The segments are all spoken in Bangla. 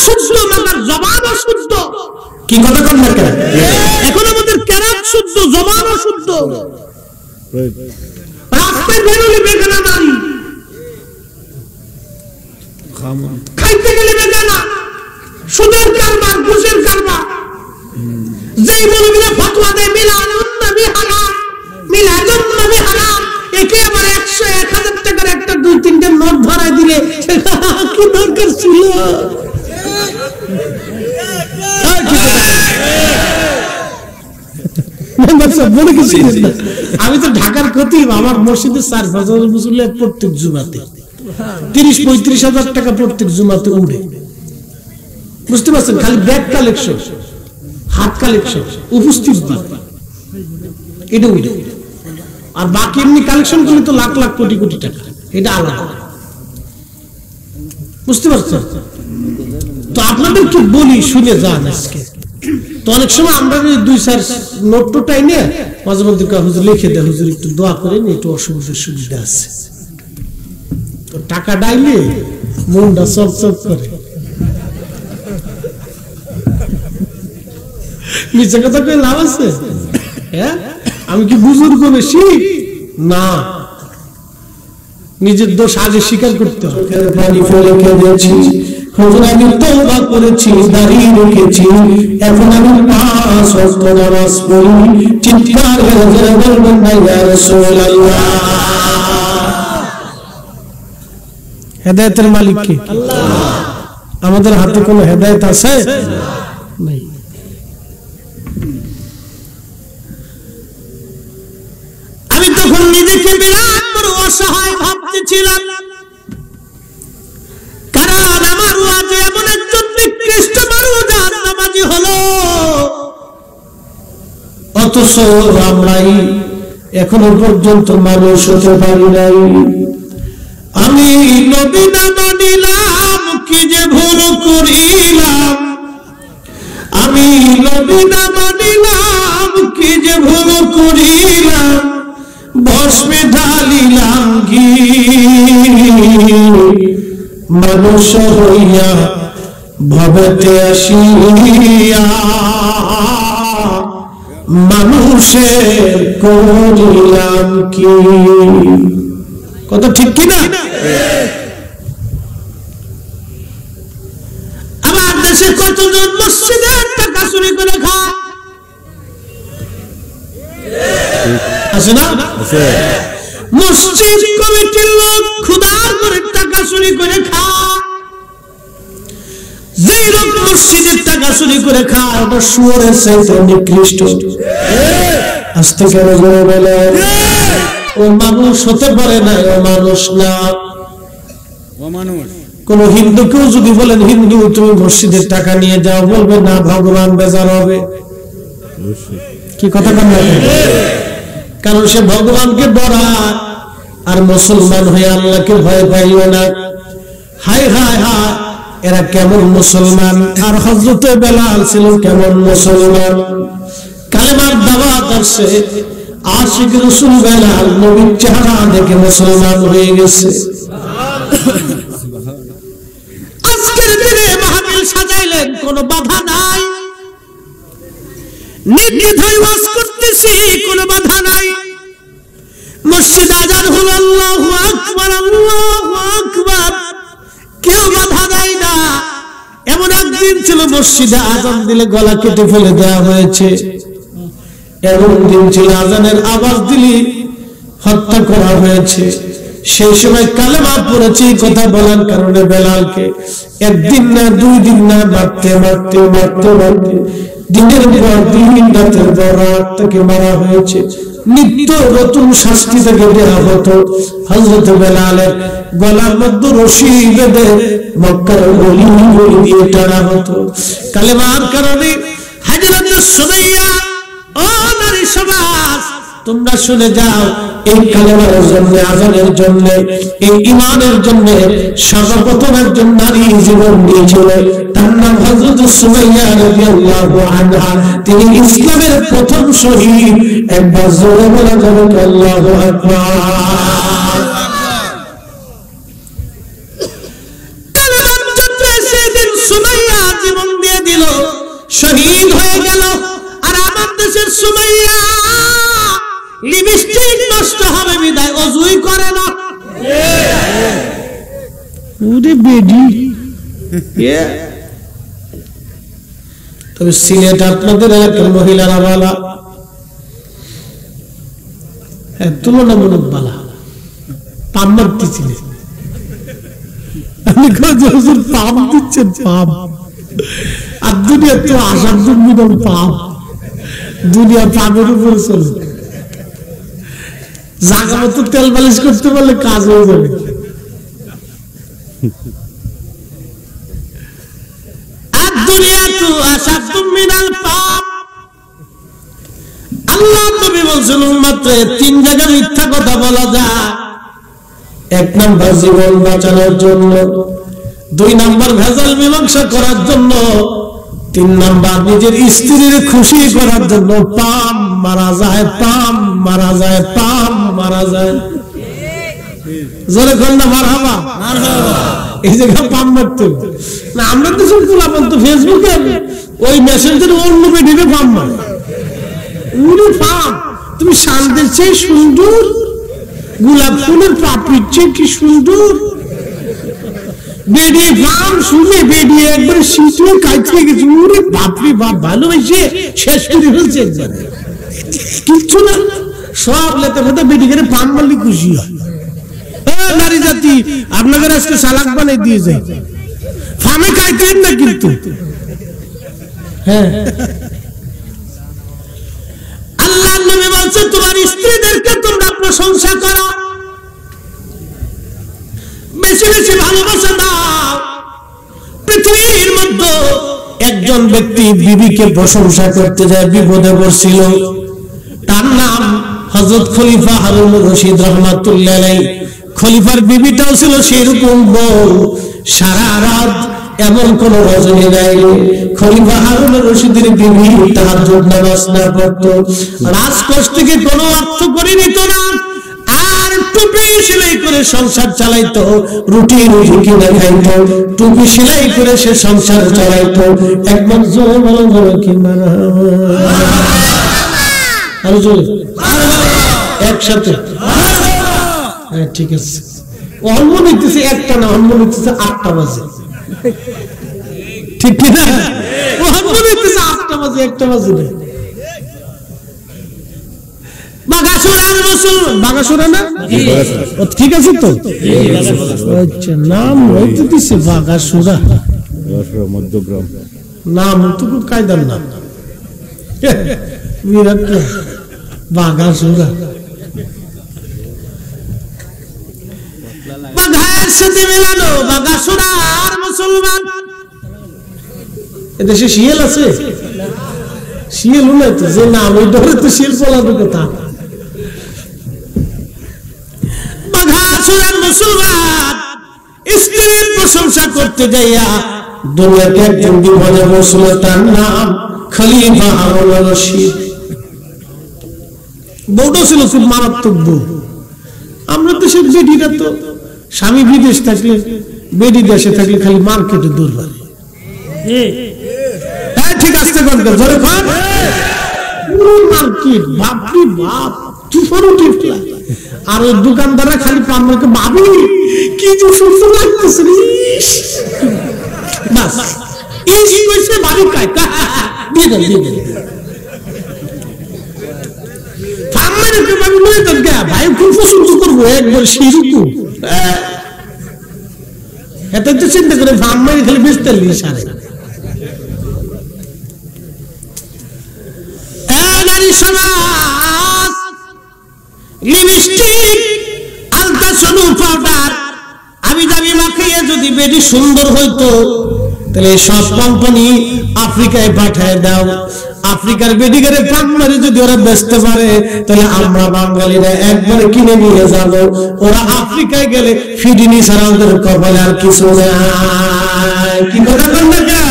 শুদ্ধ, মাথার জবানও শুদ্ধ। কি কথা কন না কেন? এখন আমাদের কেরাত শুদ্ধ, জবানও শুদ্ধ। রাস্তায় বেরোলে বেগানা নারী, খাইতে গেলে বেগানা, সুদের কারবার, ঘুষের কারবার। যেই মৌলবীরা ফতোয়া দেয় মিলাদুন নবী হারাম, মিলাদুন নবী হারাম, একে আবার 100-1000 টাকার একটা 2-3টে নোট ধরায় দিলে কি দরকার ছিল? আমি তো ঢাকার খতিব, আমার মসজিদে 4,000 মুসল্লি প্রত্যেক জুমাতে 30-35,000 টাকা প্রত্যেক জুমাতে উড়ে। বুঝতে পারছেন? খালি ব্যাগ কালেকশন, হাত কালেকশন, উপস্থিত এটা উঠে। আর বাকি এমনি কালেকশন করলে তো লাখ লাখ কোটি কোটি টাকা, এটা আলাদা। বুঝতে পারছেন? তো আপনাদেরকে বলি, শুনে যান আজকে। তো অনেক সময় আমরা 2-4 নোট টোটাই নিয়ে মাঝে মধ্যে হুজুর লিখে দেয়, হুজুর একটু দোয়া করেন, একটু অসুবিধার সুবিধা আছে। তো টাকা ডাইলে মনটা চকচক করে। মিথ্যা কথা কই লাভ আছে? হ্যাঁ, আমি কি বুজুর্গ বেশি? না, নিজের দোষ আগে স্বীকার করতে হবে। পানি ফেলে কেঁদেছি, হুজুর আমি তওবা করেছি, দাঁড়িয়ে রেখেছি, এখন আমি 5 ওয়াক্ত নামাজ পড়ি। চিৎকার করে বলবেন না ইয়া রাসূলুল্লাহ। হেদায়েতের মালিক কে? আল্লাহ। আমাদের হাতে কোনো হেদায়েত আছে? নাই। আমি তখন নিজেকে বিরাট বড় অসহায় ভাবতেছিলাম, কারণ আমার ওয়াজে এমন একজন নিকৃষ্ট মানুষ জাহান্নামী হলো, অথচ আমরাই এখনো পর্যন্ত মানুষ হতে পারি নাই। আমি নবী না মানিলাম, কি যে ভুল করিলাম। আমি নবী না মানিলাম, কি যে ভুল করিলাম। ভস্মে ঢালিলাম ঘি, মানুষ হইয়া ভবেতে আসিয়া মানুষের করিলাম কি। কত ঠিক কিনা? আমার দেশে কতজন মসজিদের টাকা চুরি করে খায়, আছে না? মসজিদ কমিটির লোক খুদার করে টাকা চুরি করে খায়। যে লোক মসজিদের টাকা চুরি করে খায়, ওটা শুয়োরের চাইতে নিকৃষ্ট। আস্তে করে জোরে বলে, ও মানুষ হতে পারে না, ও মানুষ না। কোন হিন্দুকেও যদি বলেন, হিন্দু তুমি মসজিদের টাকা নিয়ে যাও, বলবে না, ভগবান বেজার হবে। কি কথা বলেন? কারণ সে ভগবানকে ডরায়, আর মুসলমান হয়ে আল্লাহকে ভয় পাইও না। হায় হায় হায়, এরা কেমন মুসলমান! আর হযরতে বেলাল ছিল কেমন মুসলমান! কালেমার দাওয়াত আসছে, আশিক রাসূল বেলাল নবীর চেহারা দেখে মুসলমান হয়ে গেছে। আজকের দিনে মাহফিল সাজাইলেন, কোনো বাধা নাই। নির্দ্বিধায় ওয়াজ করতেছি, কোনো বাধা নাই। মসজিদ আজান হলো, আল্লাহু আকবার, আল্লাহু আকবার, কেউ বাধা দেয় না। এমন একদিন ছিল মসজিদে আজান দিলে গলা কেটে ফেলে দেওয়া হয়েছে। এমন দিন ছিল আজানের আওয়াজ দিলে হত্যা করা হয়েছে। সেই সময় কালেমা পড়েছি কথা বলার কারণে বেলালকে একদিন না 2 দিন না মারতে মারতে মারতে মারতে দিনের পর দিন, রাতের পর রাত তাকে মারা হয়েছে। নিত্য নতুন শাস্তি তাকে দেওয়া হতো। হযরত বেলালের গলার মধ্যে রশি বেঁধে মক্কার গলি গলি দিয়ে টানা হতো কালেমার কারণে। হযরত সুমাইয়া, ও নারী সমাজ, তোমরা শুনে যাও, এই কালেমার জন্য, আজানের জন্য, এই ঈমানের জন্য সর্বপ্রথম একজন নারী জীবন দিয়েছিল, তার নাম হযরত সুমাইয়া রাদিয়াল্লাহু আনহা। তিনি ইসলামের প্রথম শহীদ। একবার জোরে বলা যাবে আল্লাহু আকবার। কালেমার জন্য সেদিন সুমাইয়া শহীদ হয়ে গেল। আর আমার দেশের সুমাইয়া লিপস্টিক নষ্ট হবে বিদায় অজুই করে না। ওরে বেডি তবে সিলেট আপনাদের এলাকার মহিলারা বালা, তুলনামূলক বালা, পাম মারতেছিলেন। আমি হুজুর পাম দিচ্ছেন, পাম। আর দুনিয়া তো আসার জন্য পাম, দুনিয়া পামের উপরে চলে। জায়গা মতো তেল বালিশ করতে পারলে কাজ হয়ে যাবে। আর দুনিয়া তো আসার মিনাল পাম। আল্লাহ নবী বলছেন মাত্র 3 জায়গায় মিথ্যা কথা বলা যায়। 1 নাম্বার জীবন বাঁচানোর জন্য, 2 নাম্বার ভেজাল মীমাংসা করার জন্য, 3 নাম্বার নিজের স্ত্রীর খুশি করার জন্য। পাম মারা যায়, পাম মারা যায়, পাম মারা যায়। জোরে কন্যা মারহাবা, এই জায়গা পাম মারতে না। আমরা তো সব খোলাপান তো ফেসবুকে ওই মেসেঞ্জারে অন্য বেডিতে পাম মারে। উনি পাম, তুমি শান্তির চেয়ে সুন্দর, গোলাপ ফুলের পাপড়ির চেয়ে কি সুন্দর। বেডিয়ে পাম শুনে বেডিয়ে একবার শীতে কাটতে গেছে। উনি বাপরে বাপ, ভালোবেসে শেষ করে ফেলছে একবারে। কিচ্ছু না, সব লেতে ফেতে বেডি করে পাম মারলে খুশি হয়। নারী জাতি আপনাদের আজকে সালাক বানাই দিয়ে যায়, ফামে খাইতেন না কিন্তু। হ্যাঁ, আল্লাহর নবী বলছে তোমার স্ত্রীদেরকে তোমরা প্রশংসা করো, বেশি বেশি ভালোবাসা দাও। পৃথিবীর মধ্যে একজন ব্যক্তি বিবিকে প্রশংসা করতে যায়, বিপদে পড়ছিল। তার নাম হযরত খলিফা হারুন রশিদ রাহমাতুল্লাহ আলাইহি। খলিফার বিবিটাও ছিল সেরকম বউ, সারা রাত এমন কোন রজনী নাই খলিফা হারুন রশিদের বিবি তাহাজ্জুদ নামাজ না পড়তো, রাজকোষ থেকে কোনো অর্থ করে নিত না, আর টুপি সেলাই করে সংসার চালাইতো, রুটি রুটি কিনে খাইতো, টুপি সেলাই করে সে সংসার চালাইতো। একবার জোরে বলো জোরে কি মারা, আরো জোরে একসাথে। হ্যাঁ ঠিক আছে, অল্প নিতেছে একটা না, অল্প নিতেছে 8টা বাজে, ঠিক না? অল্প নিতেছে 8টা বাজে, 1টা বাজে না। বাগাসুরার রসুল, বাগাসুরা না? ঠিক আছে তো, আচ্ছা নাম হইতে দিছে বাগাসুরা, মধ্যগ্রাম নাম তো খুব কায়দার নাম, বিরাট বাগাসুরা। বাঘায়ের সাথে মেলানো বাগাসুরা আর মুসলমান। এদেশে শিয়াল আছে? শিয়াল নাই তো, যে নাম ওই ধরে তো শিয়াল চলাবে কথা। বাঘাসুরার মুসলমান স্ত্রীর প্রশংসা করতে যাইয়া দুনিয়াতে একজন বিপদে বসল, তার নাম খলিফা হারুন রশিদ। বউটা ছিল খুব মারাত্মক বউ। আমরা তো সে বেডিরা তো স্বামী বিদেশ থাকলে, বেডি দেশে থাকলে খালি মার্কেটে দৌড়। ঠিক আছে, ধরে মার্কেট বাপরি বাপ তুফানো টিপলা। আর ওই দোকানদাররা খালি পামকে বাবু কি যে সুন্দর লাগতেছে, বাস এই কইছে বাবু কাই দিয়ে দেন দিয়ে দেন। ভাই খুব পছন্দ করবো একবার সেরকম, এত তো চিন্তা করে ভাম মারি খালি বেচতে সারে। নারী সমাজ লিপস্টিক, আলট্রাসোনো পাউডার আমি দামি মাখাইয়া যদি বেডি সুন্দর হইতো, তাহলে সব কোম্পানি আফ্রিকায় পাঠায় দাও। আফ্রিকার বেডিগারে পান মারে যদি ওরা বেচতে পারে, তাহলে আমরা বাঙালিরা একবারে কিনে নিয়ে যাব। ওরা আফ্রিকায় গেলে ফিডিনি ছাড়া ওদের কপালে আর কিছু নাই। কি কথা বল না?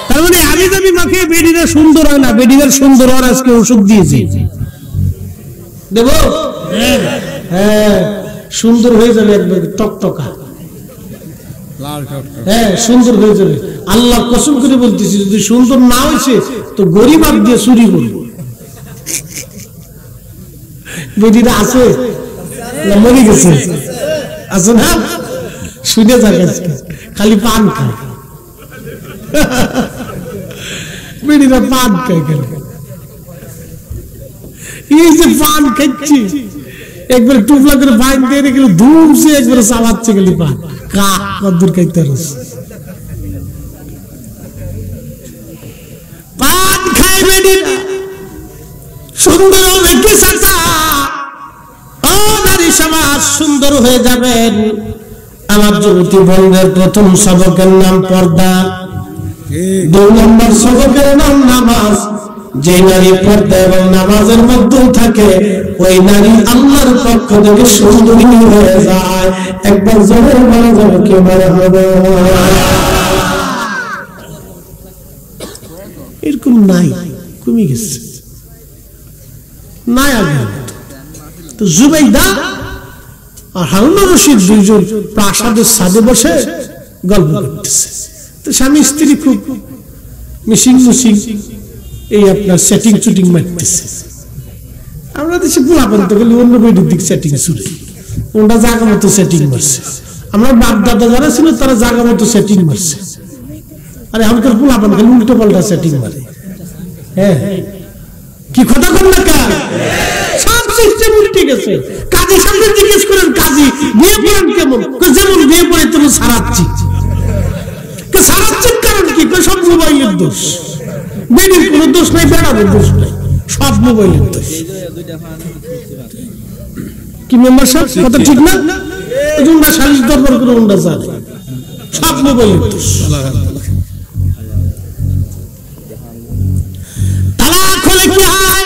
তার মানে আমি দামি মাখিয়ে বেডিরা সুন্দর হয় না, বেডিগার সুন্দর হওয়ার আজকে ওষুধ দিয়েছি, দেব? হ্যাঁ, সুন্দর হয়ে যাবে একবার টকটকা। হ্যাঁ সুন্দর হয়ে যাবে। আল্লাহ কসম করে বলতেছি যদি সুন্দর না হয়েছে তো গরিবাদ দিয়ে চুরি করবো। বেটিটা আছে না মরে গেছে? আছে না? শুনে থাকে খালি পান খায়, বেটিটা পান খায় খালি। এই যে পান খাচ্ছি একবার টুপলা করে পান দিয়ে রেখে ধুমছে একবার চালাচ্ছে খালি পান কা কদ্দুর খাইতে পান খায় বেটিটা সুন্দর রেখে সাথা। ও নারী সমাজ সুন্দর হয়ে যাবেন। আমার যুবতী বন্ধের প্রথম সবকের নাম পর্দা, 2 নম্বর সবকের নাম নামাজ। যে নারী পর্দা এবং নামাজের মধ্যে থাকে ওই নারী আল্লাহর পক্ষ থেকে সুন্দরী হয়ে যায়। একবার জোরে বলা যাবে কে বলা হবে? এরকম নাই, কমে গেছে নাই আগে। তো জুবাইদা আর হারুন রশিদ দুইজন প্রাসাদের ছাদে বসে গল্প করতেছে। তো স্বামী স্ত্রী খুব মিশিং মুশিং এই আপনার সেটিং চুটিং মারতেছে। আমরা দেশে পোলাপান তো গেলে অন্য বেডির দিক সেটিং শুনে ওটা জায়গা মতো সেটিং মারছে। আমরা বাপ দাদা যারা ছিল তারা জায়গা মতো সেটিং মারছে। আরে আমাদের পোলাপান খালি উল্টো পাল্টা সেটিং মারে। হ্যাঁ কি কথা কর না কেন? সব সিস্টেম উল্টে গেছে। কাজী সামনে জিজ্ঞেস করেন কাজী বিয়ে পড়েন কেমন? যেমন বিয়ে পড়ে তেমন সারাচ্ছি। সারাচ্ছেন কারণ কি? সব মোবাইলের দোষ। বেডির কোনো দোষ নাই, বেড়াদের দোষ নাই, সব মোবাইলের দোষ। কি মেম্বার সাহেব কথা ঠিক না? তোমরা সালিশ দরবার করে ওরা জানে সব মোবাইলের দোষ। তালাক হলে কি হয়?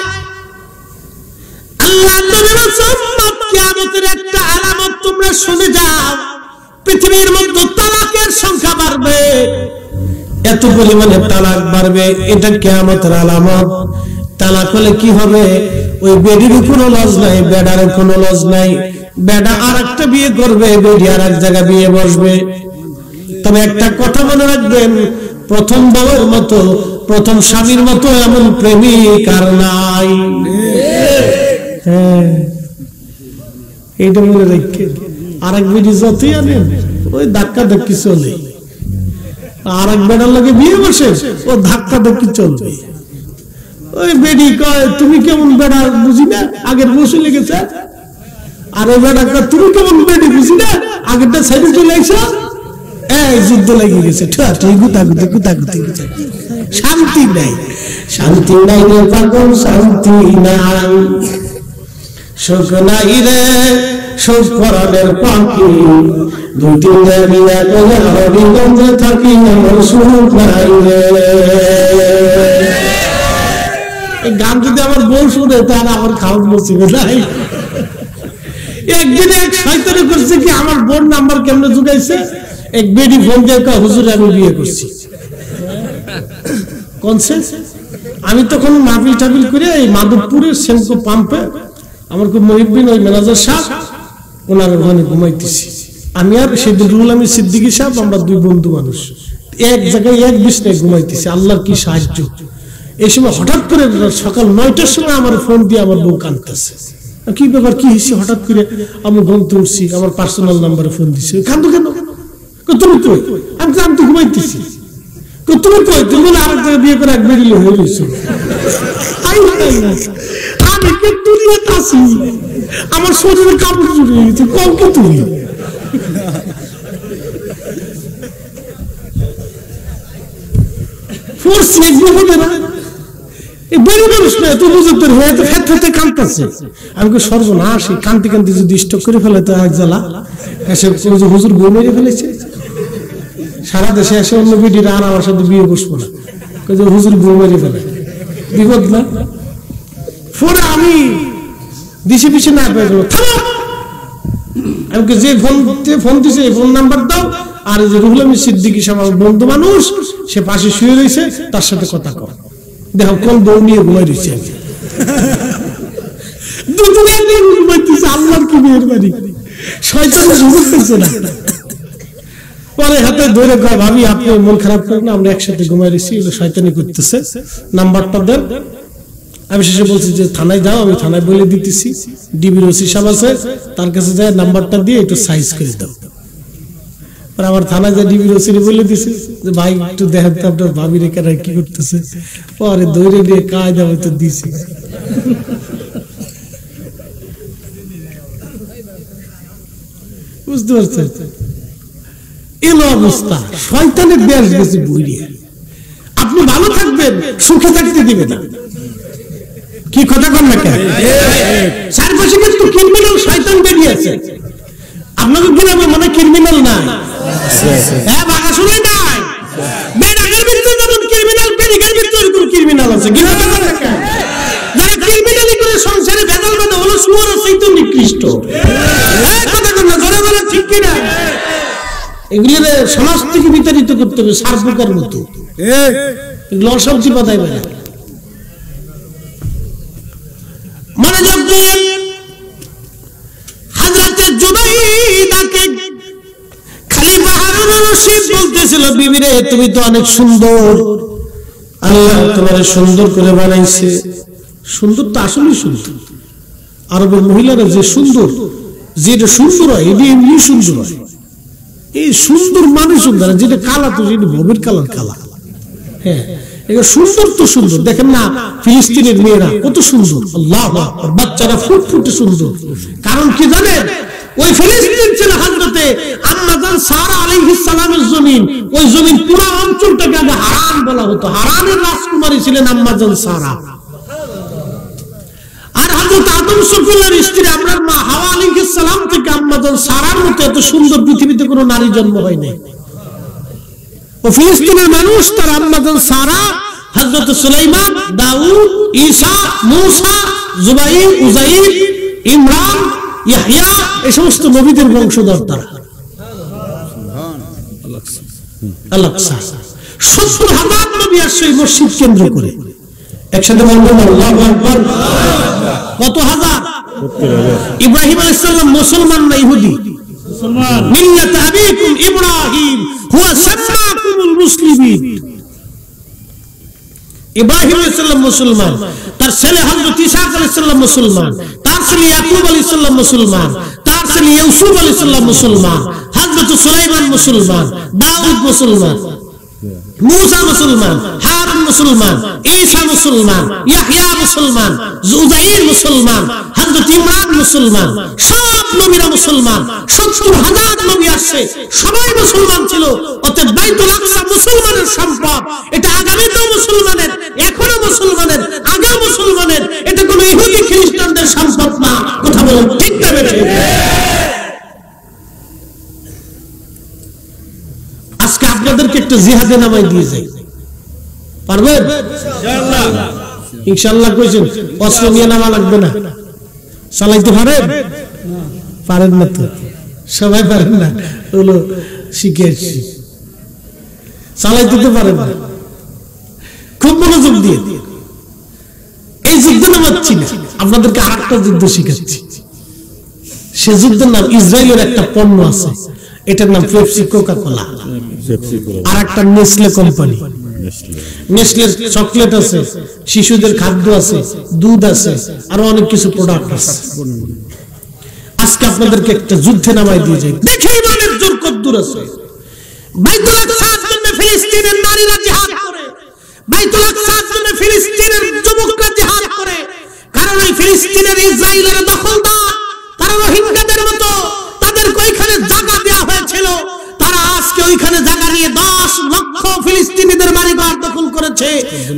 আল্লাহ নবী রাসূল কিয়ামতের একটা আলামত তোমরা শুনে যাও। পৃথিবীর মধ্যে তালাকের সংখ্যা বাড়বে, এত পরিমাণে তালাক বাড়বে, এটা কিয়ামতের আলামত। তালাক হলে কি হবে? ওই বেডির কোনো লজ নাই, বেডার কোনো লজ নাই। বেডা আর একটা বিয়ে করবে, বেডি আর এক জায়গায় বিয়ে বসবে। তবে একটা কথা মনে রাখবেন, প্রথম বউয়ের মতো, প্রথম স্বামীর মতো এমন প্রেমিক আর নাই। হ্যাঁ এইটা মনে রাখেন। আর এক বেডি যতই আনেন ওই ধাক্কা ধাক্কি চলে। আর এক বেড়ার লাগে বিয়ে বসে ও ধাক্কা ধাক্কি চলবে। ওই বেডি কয় তুমি কেমন বেড়া বুঝি না, আগের বসে লেগেছে। আর ওই বেড়া কয় তুমি কেমন বেডি বুঝি না, আগেরটা সাইডে চলে আইছ। এই যুদ্ধ লেগে গেছে, শান্তি নাই, শান্তি নাই রে পাগল, শান্তি নাই। সুখ নাই রে সুখ পরাণের পাখি, 2-3 জায়গা করে হরিগঞ্জে থাকি, আমার সুখ নাই রে। এই গান যদি আমার বউ শুনে তাহলে আমার খাওয়া নসিবে নাই। একদিন এক শয়তানে করছে কি, আমার বোন নাম্বার কেমনে জুগাইছে, এক বেডি ফোন দিয়ে কয় হুজুর আমি বিয়ে করছি। কনসেন্স আমি তখন মাহফিল টাফিল করে এই মাধবপুরের সেনকো পাম্পে আমার খুব মহিবিন ওই ম্যানেজার সাহেব ওনার ওখানে ঘুমাইতেছি। আমি আর শহীদুল আমিন সিদ্দিকী সাহেব, আমরা 2 বন্ধু মানুষ এক জায়গায় এক বিছনায় ঘুমাইতেছি। আল্লাহর কি সাহায্য! এই সময় হঠাৎ করে সকাল 9টার সময় আমার ফোন দিয়ে আমার বউ কাঁদতেছে। কি ব্যাপার, কি হয়েছে? হঠাৎ করে আমি ঘুম তুলছি, আমার পার্সোনাল নাম্বারে ফোন দিচ্ছে। কান্দো কেন? তুমি কই? আমি তো ঘুমাইতেছি। তুমি কই? তুমি বলে আরেক জায়গায় বিয়ে করে এক বেরিয়ে হয়ে গেছো। আমি কে তুলিয়ে আসি, আমার শরীরে কাপড় জুড়ে গেছে, কম কে তুই? ফোর্স হবে না, এই বেড়ে মানুষ না, তুই বুঝে তোর হয়ে তো ফেট ফেটে কাঁদতেছে। আমি কি সর্বনাশ, কানতে কানতে যদি স্টক করে ফেলে তো এক জ্বালা। এসে হুজুর বউ মেরে ফেলেছে, সারা দেশে এসে অন্য বেটিরা আর আমার সাথে বিয়ে বসবো না, হুজুর বউ মেরে ফেলে, বিপদ না? ফোনে আমি দিশে পিছিয়ে না পেয়ে যাবো। আমাকে যে ফোন দিছে এই ফোন নাম্বার দাও, আর যে রুহুল আমিন সিদ্দিকী সাহেব আমার বন্ধু মানুষ, সে পাশে শুয়ে রয়েছে, তার সাথে কথা কর। দেখো কোন বউ নিয়ে ঘুমাই রয়েছে। আল্লাহর কি মেয়ের বাড়ি, শয়তান বুঝতেছে না। পরে হাতে ধরে কয় ভাবি আপনি মন খারাপ করেন না, আমরা একসাথে ঘুমাই রয়েছি, এগুলো শয়তানি করতেছে, নাম্বারটা দেন। আমি শেষে বলছি যে থানায় যাও, আমি থানায় বলে দিতেছি, ডিবির ওসি সাহেব আছে, তার কাছে যায় নাম্বারটা দিয়ে একটু সাইজ করে দাও। আমার থানায় যায় ডিবির ওসি বলে দিছে যে ভাই একটু দেখেন তো আপনার ভাবি রেখে কি করতেছে। পরে দৌড়ে নিয়ে কায়দা হয়তো দিছি। বুঝতে পারছেন এলো অবস্থা, শয়তানের দেশ গেছে বুড়িয়ে। আপনি ভালো থাকবেন, সুখে থাকতে দিবে না। কি কথা কন না কেন? চারপাশে কিন্তু ক্রিমিনাল শয়তান বেরিয়েছে। আপনাদের গ্রামে মনে ক্রিমিনাল নাই? হ্যাঁ, বাঘা শুনে নাই? বেড়াগের ভিতরে যেমন ক্রিমিনাল, বেড়িগের ভিতরে কোন ক্রিমিনাল আছে? কি কথা কন না কেন? যারা ক্রিমিনালি করে সংসারে ভেজাল বাঁধে হলো শুয়োর আছে তো নিকৃষ্ট। কথা কন না, জোরে বলেন ঠিক কিনা? এগুলো সমাজ থেকে বিতাড়িত করতে হবে সারপোকার মতো। এগুলো অসবজি পাতায় বেড়া। মনোযোগ দিয়ে হযরতে জুবাইদাকে খলিফা হারুন রশিদ বলতেছিল, বিবি রে তুমি তো অনেক সুন্দর, আল্লাহ তোমারে সুন্দর করে বানাইছে। সুন্দর তো আসলে সুন্দর, আরবের মহিলারা যে সুন্দর, যেটা সুন্দর হয় এটা এমনি সুন্দর হয়। এই সুন্দর মানে সুন্দর, যেটা কালা তো যেটা ভবের কালার কালা। হ্যাঁ, এটা সুন্দর তো সুন্দর। দেখেন না ফিলিস্তিনের মেয়েরা কত সুন্দর, আল্লাহু আকবার, বাচ্চারা ফুটফুটে সুন্দর। কারণ কি জানেন? ওই ফিলিস্তিন ছিল হযরতে আম্মা জান সারা আলাইহিস সালামের জমিন। ওই জমিন পুরো অঞ্চলটাকে আগে হারান বলা হতো। হারানের রাজকুমারী ছিলেন আম্মা জান সারা। আর হযরত আদম সফিউল্লাহর স্ত্রী আপনার মা হাওয়া আলাইহিস সালাম থেকে আম্মা জান সারার মতো এত সুন্দর পৃথিবীতে কোনো নারী জন্ম হয় নাই। ও ফিলিস্তিনের মানুষ তার আম্মা জান সারা, হযরত সুলাইমান, দাউদ, ঈসা, মূসা, জুবাইর, উযাইর, ইমরান, ইয়াহইয়া এই সমস্ত নবীদের বংশধর তারা। আল-আকসা ৭০,০০০ নবী আসছে এই মসজিদ কেন্দ্র করে। একসাথে বলবেন আল্লাহু আকবার। কত হাজার? ইব্রাহিম আলাইহিস সালাম মুসলমান না ইহুদি? মুসলমান। মিল্লাত আবিকুম ইব্রাহিম হুয়া সাম্মাকুমুল মুসলিমিন। ইব্রাহিম আলাইহিস সালাম মুসলমান, তার ছেলে হযরত ঈসা আলাইহিস সালাম মুসলমান, তার ছেলে ইয়াকুব আলাইহিস সালাম মুসলমান, তার ছেলে ইউসুফ আলাইহিস সালাম মুসলমান, হযরত সুলাইমান মুসলমান, দাউদ মুসলমান, মূসা মুসলমান, হারুন মুসলমান, ঈসা মুসলমান, ইয়াহইয়া মুসলমান, উযাইর মুসলমান, হযরত ইমরান মুসলমান, সব নবীরা মুসলমান। ৭০,০০০ নবী আসছে, সবাই মুসলমান ছিল। অতএব বাইতুল আকসা মুসলমানের সম্পদ। এটা আগামীতেও মুসলমানের, এখনো মুসলমানের, আগেও মুসলমানের। এটা কোনো ইহুদি খ্রিস্টানদের সম্পদ না। কথা বলেন ঠিক না বেঠিক? আজকে আপনাদেরকে একটা জিহাদে নামাই দিয়ে যাই, পারবেন? ইনশাআল্লাহ কইছেন অস্ত্র নিয়ে নামা লাগবে না। চালাইতে পারেন? পারেন না তো, সবাই পারেন না, হলো শিখে আসছি। চালাইতে তো পারেন না। খুব মনোযোগ দিয়ে এই যুদ্ধ নামাচ্ছি না, আপনাদেরকে আরেকটা যুদ্ধ শিখাচ্ছি। সে যুদ্ধের নাম, ইসরায়েলের একটা পণ্য আছে, এটার নাম পেপসি, কোকা কোলা। আর একটা নেসলে কোম্পানি, নেসলের চকলেট আছে, শিশুদের খাদ্য আছে, দুধ আছে, আরো অনেক কিছু প্রোডাক্ট আছে। আজকে আপনাদেরকে একটা যুদ্ধে নামাই দিয়ে যাই, দেখে ইমানের জোর কদ্দুর আছে। বাইতুল আকসার জন্য ফিলিস্তিনের নারীরা জিহাদ করে, বাইতুল আকসার জন্য ফিলিস্তিনের যুবকরা জিহাদ করে। কারণ এই ফিলিস্তিনের ইসরায়েলের দখলদার, তারা রোহিঙ্গাদের মতো, তাদেরকে ওইখানে জায়গা দেওয়া হয়েছিল। তারা আজকে ওইখানে জায়গা নিয়ে 10 লক্ষ ফিলিস্তিনিদের বাড়িঘর দখল করেছে,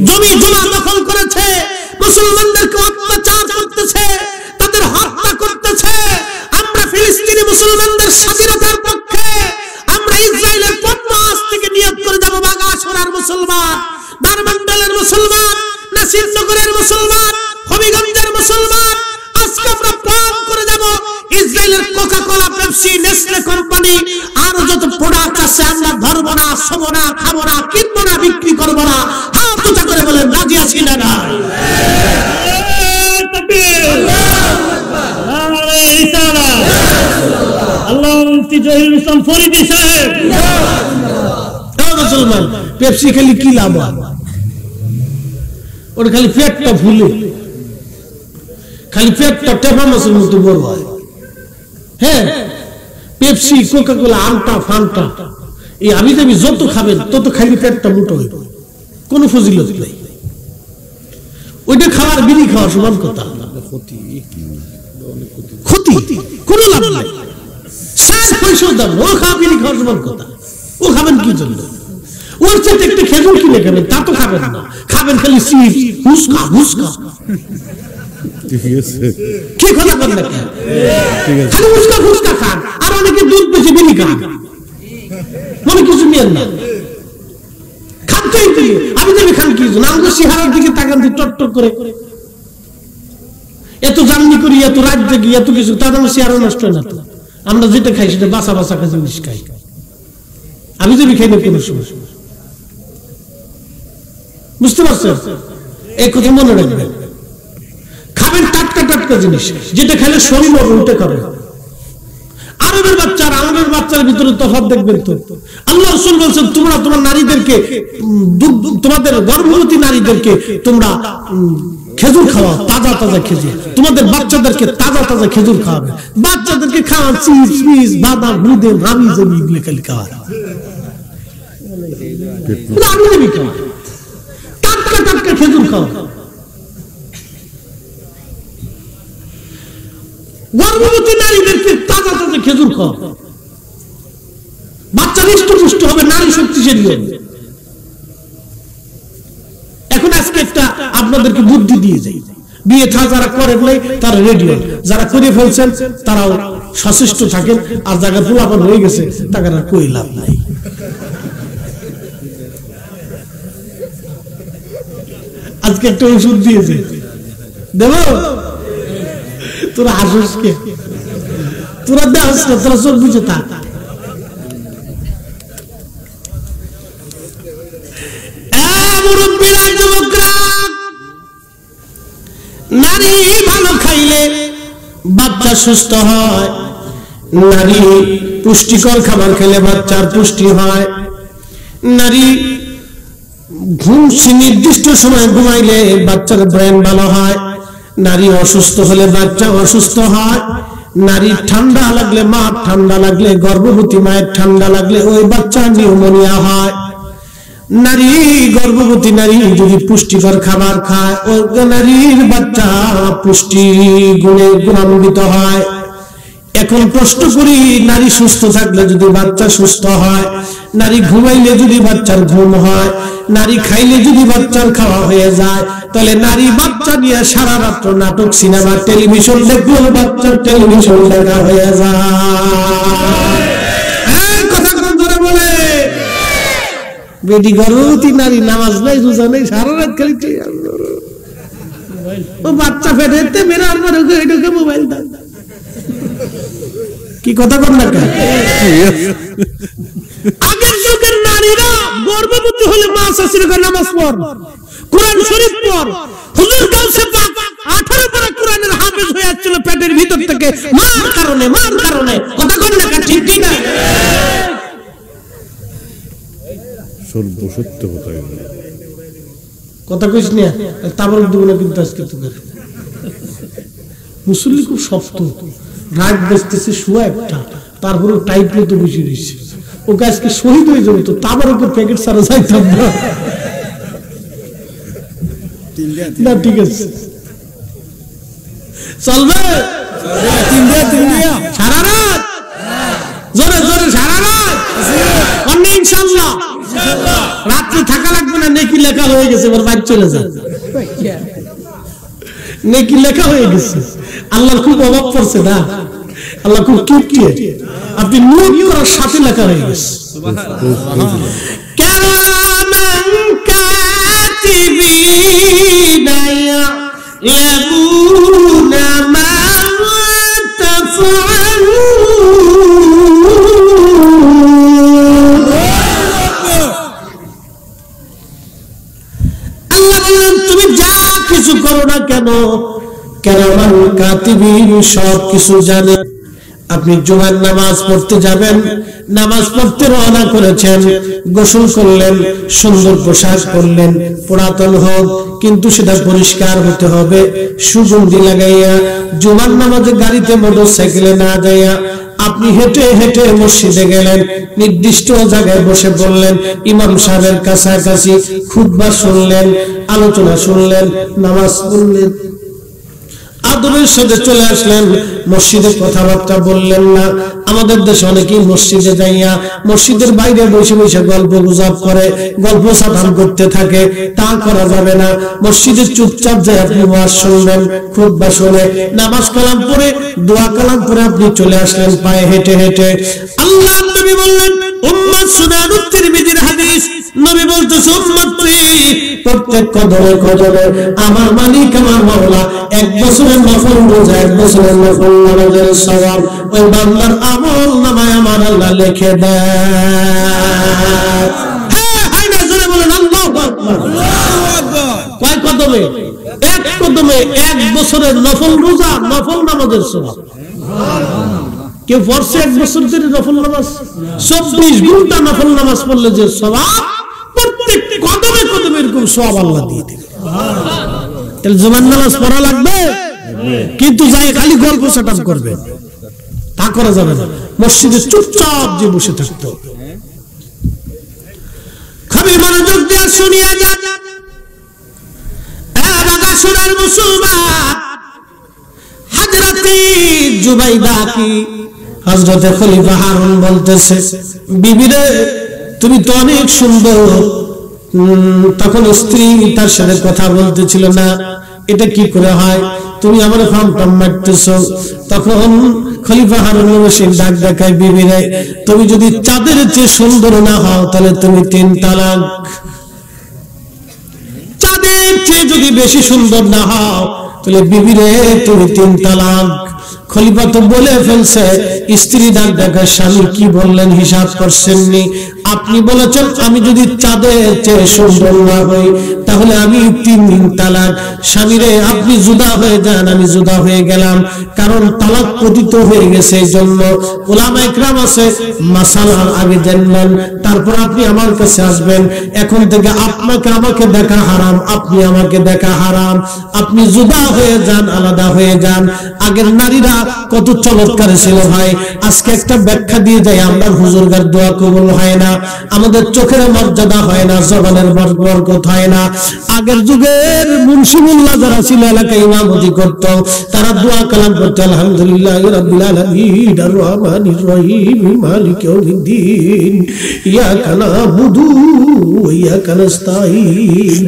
জমি জমা দখল করেছে, মুসলমানদেরকে অত্যাচার করতেছে, তাদের হত্যা করতেছে। আমরা ফিলিস্তিনি মুসলমানদের স্বাধীনতার পক্ষে। আমরা ইসরায়েলের পণ্য আজ থেকে নিয়োগ করে যাব। বাগাসরার মুসলমান, দারমন্ডলের মুসলমান, নাসিরনগরের মুসলমান, হবিগঞ্জের মুসলমান, আজকে আমরা প্ল্যান করে যাব ইসরায়েলের Coca Cola, Pepsi, Nestle company আরো যত প্রোডাক্ট আছে আমরা ধরবো না, শোবো না, খাবো না, কিনবো না, বিক্রি করবো না। হাত উঁচা করে বলেন রাজি আছি না? না আল্লাহ মুফতি জহিরুল ইসলাম ফরিদী সাহেব পেপসি খালি কি লাভ হয়? ওটা খালি পেটটা ফুলে, খালি পেটটা টেপা মাছের মতো বড় হয়। হ্যাঁ, পেপসি, কোকা কোলা, আমটা, ফান্টা, এই আমি দামি যত খাবেন তত খালি পেটটা মোটো হইব, কোনো ফজিলত নাই। ওইটা খাওয়ার বিড়ি খাওয়া সমান কথা, ক্ষতি, কোনো লাভ নাই। পয়সাও দাম, ও খাওয়া বিড়ি খাওয়া সমান কথা। ও খাবেন কি জন্য? ওর সাথে একটা খেজুর কিনে খাবেন, তা তো খাবেন না, খাবেন খালি চিপস, ফুচকা, ফুচকা। কি কথা বলেন না, খালি ফুচকা ফুচকা খান, আর অনেকে দুধ বেশি বিড়ি খান, মনে কিছু নিয়েন না। খাচ্ছই তুমি, আমি তুমি খান কি জন্য? আমাদের চেহারার দিকে তাকান দিয়ে টট্টর করে এত জার্নি করি, এত রাত জাগি, এত কিছু, তার আমার চেহারা নষ্ট হয় না তো? আমরা যেটা খাই সেটা বাসা বাসা খাই, জিনিস খাই, আমি যদি খাই না কোনো সমস্যা। বুঝতে পারছেন? এই কথা মনে রাখবেন। খাবেন টাটকা টাটকা জিনিস, যেটা খেলে শরীর উল্টে করে। আরবের বাচ্চা আর আমাদের বাচ্চার ভিতরে তফাৎ দেখবেন তো। আল্লাহ রাসূল বলেছেন, তোমরা তোমার নারীদেরকে, তোমাদের গর্ভবতী নারীদেরকে তোমরা খেজুর খাওয়াও, তাজা তাজা খেজুর। তোমাদের বাচ্চাদেরকে তাজা তাজা খেজুর খাওয়াবে। বাচ্চাদেরকে খাওয়ান চিপস, মিস, বাদাম, বুদেন, হাবি জাবি, এগুলো খালি খাওয়ান। আমি দেবি খাওয়া, টাটকা টাটকা খেজুর খাওয়া। গর্ভবতী নারীদেরকে তাজা তাজা খেজুর খাওয়া। বাচ্চা হৃষ্টপুষ্ট হবে, নারী শক্তিশালী হবে। এখন আজকে একটা আপনাদেরকে বুদ্ধি দিয়ে যাই, বিয়ে থা যারা করেন নাই তারা রেডি হন, যারা করে ফেলছেন তারাও সচেষ্ট থাকেন, আর যারা পোলাপান হয়ে গেছে তারা কই লাভ নাই। আজকে একটা ওষুধ দিয়েছে, দেব? তোরা হাসিস কে? তোরা দেখ না, তোরা সব বুঝে থাক। নারী ভালো খাইলে বাচ্চা সুস্থ হয়, নারী পুষ্টিকর খাবার খেলে বাচ্চার পুষ্টি হয়, নারী নির্দিষ্ট সময় ঘুমাইলে বাচ্চার ব্রেন ভালো হয়, নারী অসুস্থ হলে বাচ্চা অসুস্থ হয়, নারী ঠান্ডা লাগলে, মা ঠান্ডা লাগলে, গর্ভবতী মায়ের ঠান্ডা লাগলে ওই বাচ্চা নিউমোনিয়া হয়। নারী, গর্ভবতী নারী যদি পুষ্টিকর খাবার খায়, ওই নারীর বাচ্চা পুষ্টি গুণে গুণান্বিত হয়। এখন প্রশ্ন করি, নারী সুস্থ থাকলে যদি বাচ্চা সুস্থ হয়, নারী ঘুমাইলে যদি বাচ্চার ঘুম হয়, নারী খাইলে যদি বাচ্চার খাওয়া হয়ে যায়, তাহলে নারী বাচ্চা নিয়ে সারা রাত্র নাটক, সিনেমা, টেলিভিশন দেখলেও বাচ্চার টেলিভিশন দেখা হয়ে যায়। কথা কোন ধরে বলে? বেটি গর্ভবতী নারী নামাজ নাই, রোজা নেই, সারা রাত খালি ও বাচ্চা ফেটে মেরে আর ঢুকে মোবাইল দেয়। কি কথা বল না? আগের যুগের নারীরা গর্ভবতী হলে মা শাশুড়ি নামাজ পড়, কোরআন শরীফ পড়। হুজুর গাউসে পাক 18 পারা কোরআনের হাফেজ হয়ে যাচ্ছিল পেটের ভিতর থেকে, মার কারণে, মার কারণে। কথা বল না? ঠিক ঠিক না? সত্য কথা, কথা কইস না, তারপর দেব না কিন্তু আজকে তোকে। মুসল্লি খুব শক্ত, রাত বসতেছে শোয়া একটা, তারপরে টাইট মতো বসে রয়েছে। ওকে আজকে শহীদ হয়ে যাবে তো, তারপর ওকে প্যাকেট সারা যাইতাম না। না ঠিক আছে, চলবে সারা রাত, জোরে জোরে সারা রাত, ইনশাআল্লাহ। রাত্রে থাকা লাগবে না, নেকি লেখা হয়ে গেছে, এবার বাইরে চলে যায়। নেকি লেখা হয়ে গেছে। আল্লাহর খুব অভাব পড়ছে না, আল্লাহ খুব কিপটে, আপনি নিয়োগ করার সাথে লেখা হয়ে গেছে। কারামান কাতিবিনা ইয়ালামুনা মা তাফআলুন। আল্লাহ বলেন, তুমি যা কিছু করো না কেন, কারামান কাতিবিন সব কিছু জানে। আপনি জুমার নামাজ পড়তে যাবেন, নামাজ পড়তে রওনা করেছেন, গোসল করলেন, সুন্দর পোশাক পরলেন, পুরাতন হোক কিন্তু সেটা পরিষ্কার হতে হবে, সুগন্ধি লাগাইয়া জুমার নামাজে গাড়িতে মোটরসাইকেলে না যাইয়া আপনি হেঁটে হেঁটে মসজিদে গেলেন, নির্দিষ্ট জায়গায় বসে পড়লেন, ইমাম সাহেবের কাছাকাছি খুতবা শুনলেন, আলোচনা শুনলেন, নামাজ পড়লেন, আদবের সাথে চলে আসলেন, মসজিদে কথাবার্তা বললেন না। আমাদের দেশে অনেকেই মসজিদে যাইয়া মসজিদের বাইরে বসে বসে গল্প গুজব করে, গল্প সাধান করতে থাকে, তা করা যাবে না। মসজিদে চুপচাপ যায় আপনি ওয়াজ শুনবেন, খুতবা শুনে নামাজ কালাম পড়ে দোয়া কালাম পড়ে আপনি চলে আসলেন পায়ে হেঁটে হেঁটে। আল্লাহর নবী বললেন, উম্মাত সুনান তিরমিজির হাদিস, নবী বলতেছে উম্মতরে প্রত্যেক কদমে কদমে আমার মালিক আমার মাওলা 1 বছরের নফল রোজা 1 বছরের নফল নামাজের সওয়াব ওই বান্দার আমল নামায় আমার আল্লাহ লিখে দেয়। হ্যাঁ হাই না জোরে বলেন আল্লাহু আকবার। আল্লাহু আকবার। কয় কদমে? 1 কদমে 1 বছরের নফল রোজা নফল নামাজের সওয়াব। কেউ পড়ছে 1 বছর ধরে নফল নামাজ, 24 ঘন্টা নফল নামাজ পড়লে যে সওয়াব, প্রত্যেক কদমে কদমে এরকম সওয়াব আল্লাহ দিয়ে দেবে। তাহলে জুমার নামাজ পড়া লাগবে, কিন্তু যাই খালি গল্প সেটাপ করবে তা করা যাবে না। মসজিদে চুপচাপ যে বসে থাকতে হবে। খুবই মনোযোগ দিয়ে শুনিয়া যান বাগাসুরার মুসলমান, হযরতে জুবাইদা কি হযরতে খলিফা হারুন বলতেছে, বিবিরে তুমি তো অনেক সুন্দর। তখন স্ত্রী তার সাথে কথা বলতেছিল না, এটা কি করে হয়, তুমি আমার ফাম টাম মারতেছো। তখন খলিফা হারুন রশিদ ডাক দেখায়, বিবিরে তুমি যদি চাঁদের চেয়ে সুন্দর না হও তাহলে তুমি 3 তালাক। চাঁদের চেয়ে যদি বেশি সুন্দর না হও তাহলে বিবিরে তুমি 3 তালাক। খলিফা তো বলে ফেলছে, স্ত্রী ডাক দেখা, স্বামী কি বললেন হিসাব করছেননি, আপনি বলেছেন আমি যদি চাঁদের চেয়ে সুন্দর না হই তাহলে আমি 3 তালাক। স্বামীরে আপনি জুদা হয়ে যান, আমি জুদা হয়ে গেলাম, কারণ তালাক পতিত হয়ে গেছে। এই জন্য উলামা ইকরাম আছে মাসালা আগে জানবেন, তারপর আপনি আমার কাছে আসবেন। এখন থেকে আপনাকে আমাকে দেখা হারাম, আপনি আমাকে দেখা হারাম, আপনি জুদা হয়ে যান, আলাদা হয়ে যান। আগের নারীরা কত চমৎকার ছিল ভাই। আজকে একটা ব্যাখ্যা দিয়ে যায়, আমরা হুজুরগার দোয়া কবুল হয় না, আমাদের চোখের মর্যাদা হয় না, জবানের বরকত হয় না। আগের যুগের মুন্সি মুল্লা যারা ছিল, এলাকায় ইমামতি করত, তারা দোয়া কালাম করত, আলহামদুলিল্লাহি রাব্বিল আলামিন আর রহমানির রহিম মালিকি ইয়াউমিদ্দিন ইয়াকা না'বুদু ওয়া ইয়াকা নাস্তাঈন।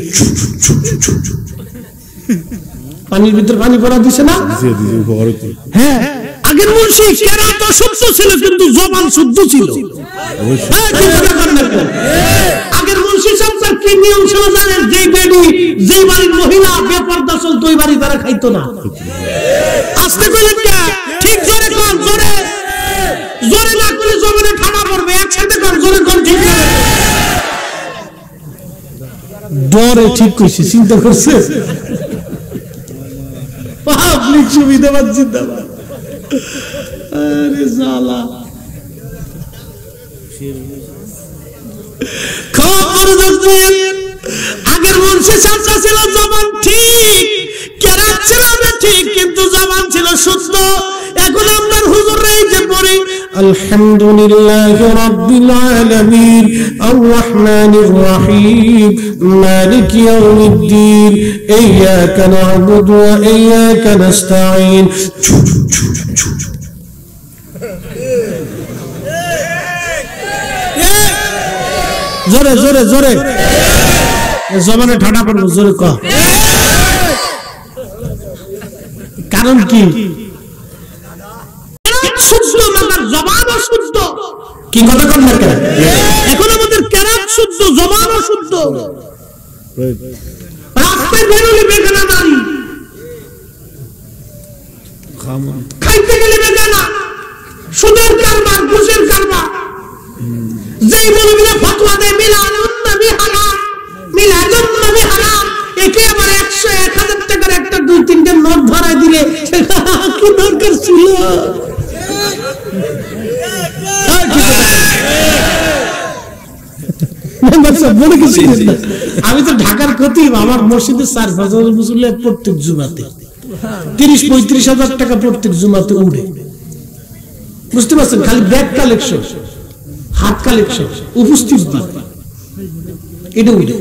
পানির ভিতর পানি পড়া দিছে না? হ্যাঁ, আগের মুন্সি কেরাত অশুদ্ধ ছিল কিন্তু জবান শুদ্ধ ছিল। আগের মুন্সি সরকার কি নিয়ম ছিল জানেন? যেই বেডি যেই বাড়ির মহিলা বেপরদা চলতো ওই বাড়ি তারা খাইতো না। আস্তে করে ঠিক জোরে কর, জোরে জোরে না করলে জবানে ঠাডা পড়বে। একসাথে কর, জোরে কর, ঠিক করে ডরে ঠিক কইছি, চিন্তা করছে পাবলিক সুবিধাবাদ জিন্দাবাদ। আরে জালা খবর দেখবেন, আগের মুন্সি সাহেব ছিল জবান ঠিক, কেরাত ছিল না ঠিক, কিন্তু জবান ছিল শুদ্ধ। এখন আপনার হুজুররা এই যে পড়ে আলহামদুলিল্লাহি রাব্বিল আলামিন আর রহমানির রহিম মালিকি ইয়াউমিদ্দিন ইয়্যাকা না'বুদু ওয়া ইয়্যাকা নাস্তাঈন। জোরে জোরে জোরে জবানে ঠাডা পড়বে, জোরে কর। কারণ কি? শুদ্ধ মানে জবান অশুদ্ধ। কি কথা কন না কেন? এখন আমাদের কেরাত শুদ্ধ, জবান অশুদ্ধ। রাস্তায় বেরোলে বেগানা নারী, খাইতে গেলে বেগানা, সুদের কারবার, ঘুষের কারবার। যেই মৌলবীরা ফতোয়া দেয় মিলাদুন নবী হারাম, মিলাদুন নবী হারাম, একে আবার 100-1000 টাকার একটা 2-3টে নোট ধরায় দিলে কি দরকার ছিল? আমি তো ঢাকার খতিব, আমার মসজিদের 4,000 মুসল্লি প্রত্যেক জুমাতে 30-35 হাজার টাকা প্রত্যেক জুমাতে উড়ে, বুঝতে পারছেন? খালি ব্যাগ কালেকশন, হাত কালেকশন, উপস্থিত এটা উঠে।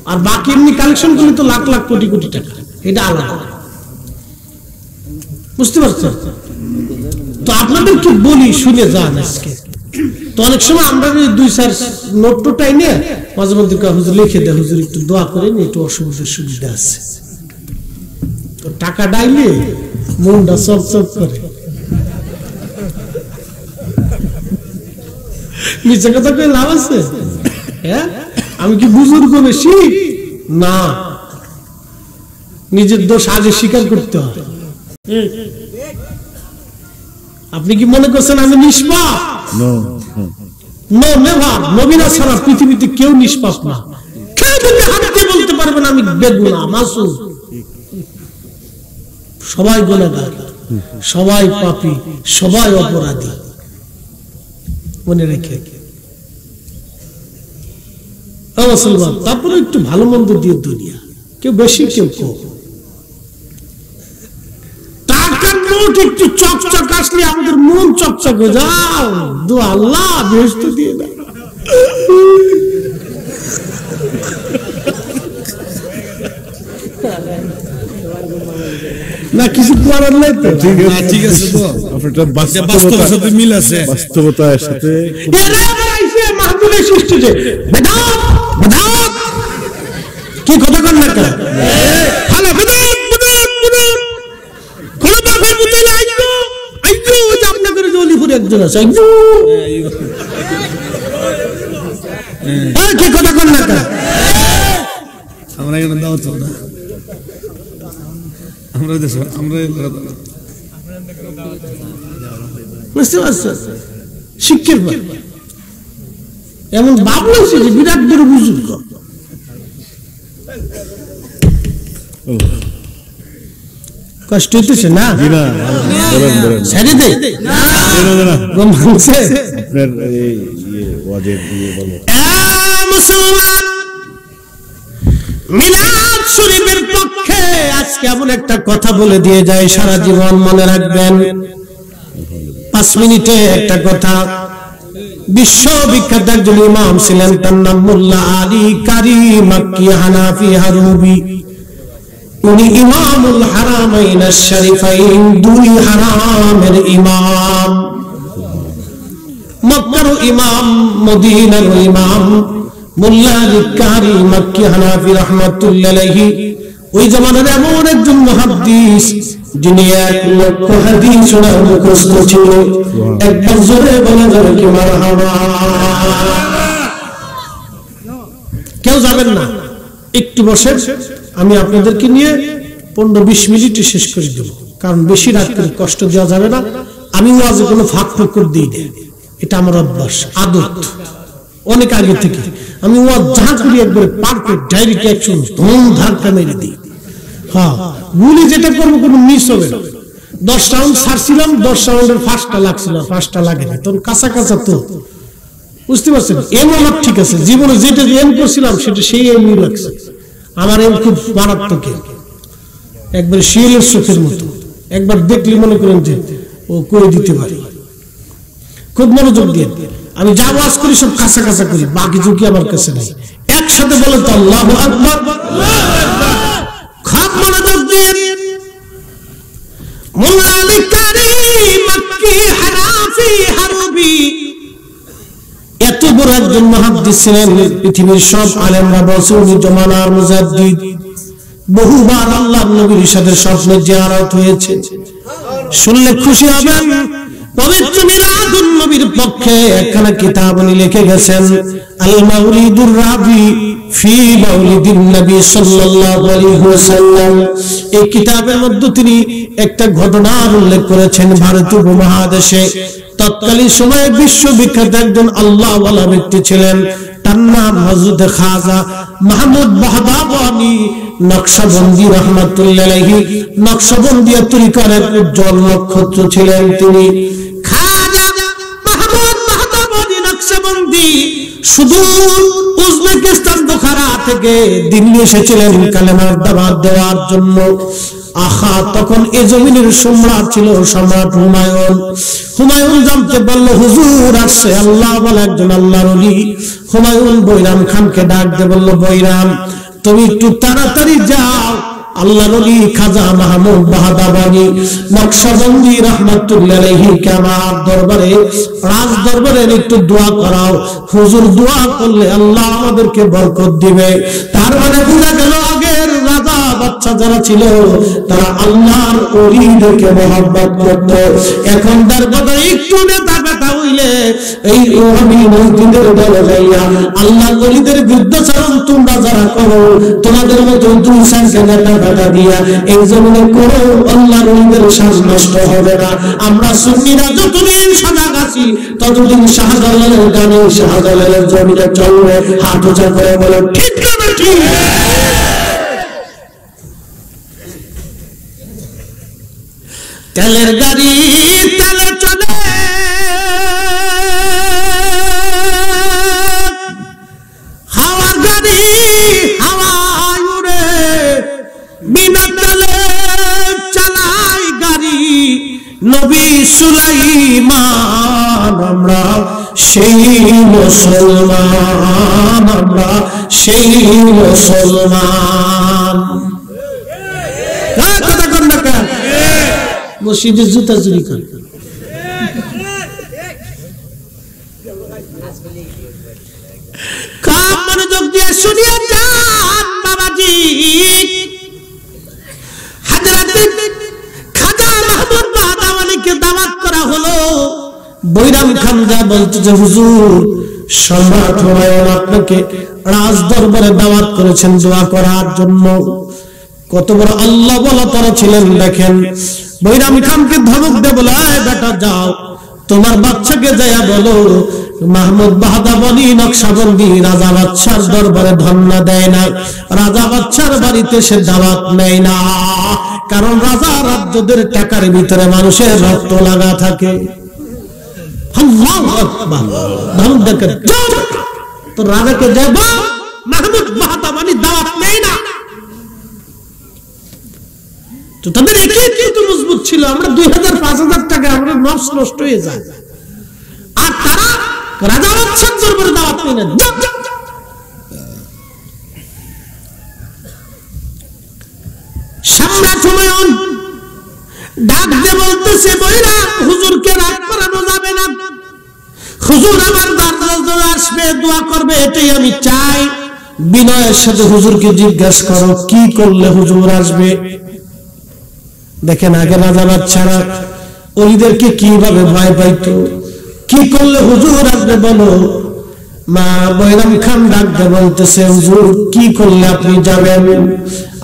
আর বাকি এমনি কালেকশন করলে তো লাখ লাখ কোটি কোটি টাকা, এটা আলাদা, বুঝতে পারছেন? তো আপনাদেরকে বলি, শুনে যান আজকে। তো অনেক সময় আমরা 2-4 নোটটাই নিয়ে মাঝে মধ্যে হুজুর লিখে দেয়, হুজুর একটু দোয়া করেন, একটু অসুবিধার সুবিধা আছে। তো টাকা ডাইলে মনটা চকচক করে। মিথ্যা কথা কই লাভ আছে? হ্যাঁ, আমি কি বুজুর্গ বেশি? না, নিজের দোষ আগে স্বীকার করতে হয়। আপনি কি মনে করছেন আমি নিষ্পাপ? নবীরা ছাড়া পৃথিবীতে কেউ নিষ্পাপ না। কেউ যদি হাত দিয়ে বলতে পারবেন আমি বেগুনা মাসুম। সবাই গুনাহগার, সবাই পাপী, সবাই অপরাধী, মনে রেখে। মুসলমান তারপরে একটু ভালো মন্দ দিয়ে দুনিয়া, কেউ বেশি কেউ কম। টাকার নোট একটু চকচক আসলে আমাদের মন চকচক হয়ে যাও, দু আল্লাহ বেহেশত দিয়ে দাও। না কিছু করার নাই তো, ঠিক আছে তো, আপনার বাস্তবতার সাথে মিল আছে, বাস্তবতার সাথে মাহফিলের সৃষ্টি যে বেদাত বেদাত কি কথা কন না কেন? হ্যালো বেদাত বেদাত বেদাত কোন বাপের মুতে আইতো আইতো, ওই যে আপনাদের জলিপুরে একজন আছে আইতো, এই কি কথা কন না কেন? আমরা এখানে দাওয়াত না, আমরা দেশ আমরা বুঝতে পারছেন? শিক্ষার পর এমন ভাবনা হয়েছে যে বিরাট বড় বুজুর্গ। কষ্ট হইতেছে না? ছেড়ে দে মুসলমান। মিলাদ শরীফের পক্ষে আজকে এমন একটা কথা বলে দিয়ে যায়, সারা জীবন মনে রাখবেন। 5 মিনিটে একটা কথা। বিশ্ববিখ্যাত একজন ইমাম ছিলেন, তার নাম মোল্লা আলী কারি মাক্কি হানাফি হারুবি। উনি ইমামুল হারামাইন আশ-শরীফাইন, 2 হারামের ইমাম, মক্কার ইমাম, মদিনার ইমাম মোল্লা আলী কারি মাক্কি হানাফি রাহমাতুল্লাহ আলাইহি। ওই জামানার এমন একজন মুহাদ্দিস যিনি 1 লক্ষ হাদিস ওনার মুখস্থ ছিল। একবার জোরে বলে যাবে কি মারহাবা। কেউ যাবেন না, একটু বসেন, আমি আপনাদেরকে নিয়ে 15-20 মিনিটে শেষ করে দেব, কারণ বেশি রাত করে কষ্ট দেওয়া যাবে না। আমি ওয়াজে কোনো ফাঁক ফোকর দিই না, এটা আমার অভ্যাস, আদত, অনেক আগে থেকে। আমি ওয়াজ যা করি একবারে পারফেক্ট, ডাইরেক্ট অ্যাকশন, ধুম ধাক্কা মেরে দিই। হ্যাঁ, গুলি যেটা করবো কোনো মিস হবে না। 10 রাউন্ড ছাড়ছিলাম, 10 রাউন্ডের 5টা লাগছিল, 5টা লাগে না, তখন কাঁচা কাঁচা তো, বুঝতে পারছেন? এম আমার ঠিক আছে, জীবনে যেটা এম করছিলাম সেটা সেই এমই লাগছে। আমার এম খুব মারাত্মক, একবার শিয়ালের চোখের মতো, একবার দেখলে মনে করেন যে ও করে দিতে পারে। খুব মনোযোগ দিয়ে আমি যা ওয়াজ করি সব কাঁচা কাঁচা করি, বাকি ঝুঁকি আমার কাছে নাই। একসাথে বলেন তো আল্লাহু আকবার। খুব মনোযোগ দিয়ে মোল্লা আলী কারি মাক্কি হানাফি হারুবি এত বড় একজন মুহাদ্দিস ছিলেন, পৃথিবীর সব আলেমরা বলছে উনি জমানার মুজাদ্দিদ। বহুবার আল্লাহর নবীর সাথে স্বপ্নে জিয়ারত হয়েছে, শুনলে খুশি হবেন। পবিত্র মিলাদুন নবীর পক্ষে একখানা কিতাব উনি লিখে গেছেন, আল মাউলিদুর রাবি ফি মাউলিদিন নবী সাল্লাল্লাহু আলাইহি ওয়াসাল্লাম। এই কিতাবের মধ্যে তিনি একটা ঘটনার উল্লেখ করেছেন। ভারতীয় উপমহাদেশে তৎকালীন সময়ে বিশ্ববিখ্যাত একজন আল্লাহওয়ালা ব্যক্তি ছিলেন, তার নাম হযরত খাজা মাহমুদ বাহদাবী নকশবন্দি রাহমাতুল্লাহ আলাইহি। নকশবন্দিয়া তরিকার এক উজ্জ্বল নক্ষত্র ছিলেন তিনি। সুদূর উজবেকিস্তান বুখারা থেকে দিল্লি এসেছিলেন কালেমার দাওয়াত দেওয়ার জন্য। আহা, তখন এই জমিনের সম্রাট ছিল সম্রাট হুমায়ুন। হুমায়ুন জানতে পারল হুজুর আসছে, আল্লাহ বলে একজন আল্লাহর ওলি। হুমায়ুন বৈরাম খানকে ডাক দিয়ে বলল, বৈরাম তুমি একটু তাড়াতাড়ি যাও, আল্লাহর ওলি খাজা মাহমুদ বাহাদাবানি নকশবন্দি রাহমাতুল্লাহ আলাইহি আমার দরবারে, রাজ দরবারে একটু দোয়া করাও। হুজুর দোয়া করলে আল্লাহ আমাদেরকে বরকত দিবে। তার মানে বোঝা গেল আগের রাজা বাচ্চা যারা ছিল তারা আল্লাহর ওলিদেরকে মহব্বত করত। এখন দরবারে একটু নেতা বেটা হইলে এই ওহাবি মসজিদের দলে যাইয়া আল্লাহর ওলিদের বিরুদ্ধাচরণ তোমরা যারা করো, তোমাদের মতো দুই সাইকে নেতা বেটা দিয়া এই জমিনে কোনো আল্লাহর ওলিদের শ্বাস নষ্ট হবে না। আমরা সুন্নিরা যতদিন সজাগ আছি ততদিন শাহজালালের গানে শাহজালালের জমিনে চলবে। হাত উঁচা করে বলে ঠিক না ঠিক? তেলের গাড়ি তেলে চলে, হাওয়ার গাড়ি হাওয়ায় উড়ে, বিনা তেলে চালাই গাড়ি নবী সুলাইমান। আমরা সেই মুসলমান, আমরা সেই মুসলমান। কথা কন না কেন? মসজিদে জুতা চুরি করে কাম মনোযোগ দিয়ে শুনিয়ে যান বাবাজি। হযরত খাজা মাহমুদ বাহাদাওয়ানিকে দাওয়াত করা হলো। বৈরাম খান যা বলতেছে, হুজুর সম্রাট হুমায়ুন আপনাকে রাজ দরবারে দাওয়াত করেছেন দোয়া করার জন্য। কত বড় আল্লাহ বলা তারা ছিলেন দেখেন। বৈরাম খানকে ধমক দিয়ে বলে, বেটা যাও তোমার বাচ্চাকে যাইয়া বলো মাহমুদ বাহাদাবানি নকশবন্দি রাজা বাদশার দরবারে ধন্না দেয় না, রাজা বাদশার বাড়িতে সে দাওয়াত নেয় না, কারণ রাজা রাজ্যদের টাকার ভিতরে মানুষের রক্ত লাগা থাকে। আল্লাহু আকবার। ধমক দেখে তো রাজাকে যাব মাহমুদ বাহাদাবানি দাওয়াত নেয় না। তো তাদের একই কিন্তু মজবুত ছিল। আমরা 2000-5000 টাকা আমরা নফস নষ্ট হয়ে যায়, আর তারা রাজা বাদশার দরবারে দাওয়াত নেয় না। সম্রাট হুমায়ুন ডাক দিয়ে বলতেছে, বৈরা হুজুরকে রাগ করানো যাবে না, হুজুর আমার দরবারে আসবে দোয়া করবে, এটাই আমি চাই। বিনয়ের সাথে হুজুরকে জিজ্ঞাসা করো কি করলে হুজুর আসবে। দেখেন আগে রাজা বাদশারা ওলিদেরকে কিভাবে ভয় পাইতো, কি করলে হুজুর আসবে বলো। মা বৈরাম খান ডাক দিয়ে বলতেছে, হুজুর কি করলে আপনি যাবেন।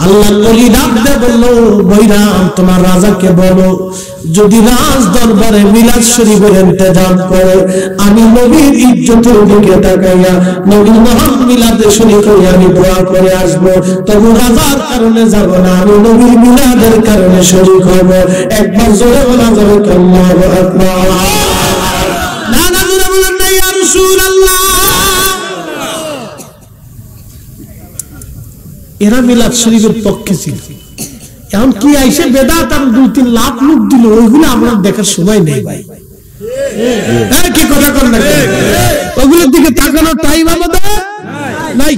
আল্লাহর ওলি ডাক দিয়ে বলল, বৈরাম তোমার রাজাকে বলো যদি রাজ দরবারে মিলাদ শরীফের ইন্তজাম করে, আমি নবীর ইজ্জতের দিকে তাকাইয়া নবীর মহান মিলাদে শরীক হয়ে আমি দোয়া করে আসবো, তবু রাজার কারণে যাব না, আমি নবীর মিলাদের কারণে শরীক হব। একবার জোরে বলা যাবে আল্লাহু আকবার। না না জোরে বলেন না ইয়া রাসূলুল্লাহ। এরা মিলাদ শরীফের পক্ষে ছিল। এখন কি আইসে বেদাত আর 2-3 লাখ লোক দিল, ওইগুলো আমরা দেখার সময় নেই ভাই। কি কথা কর না, ওগুলোর দিকে তাকানোর টাইম আমাদের নাই,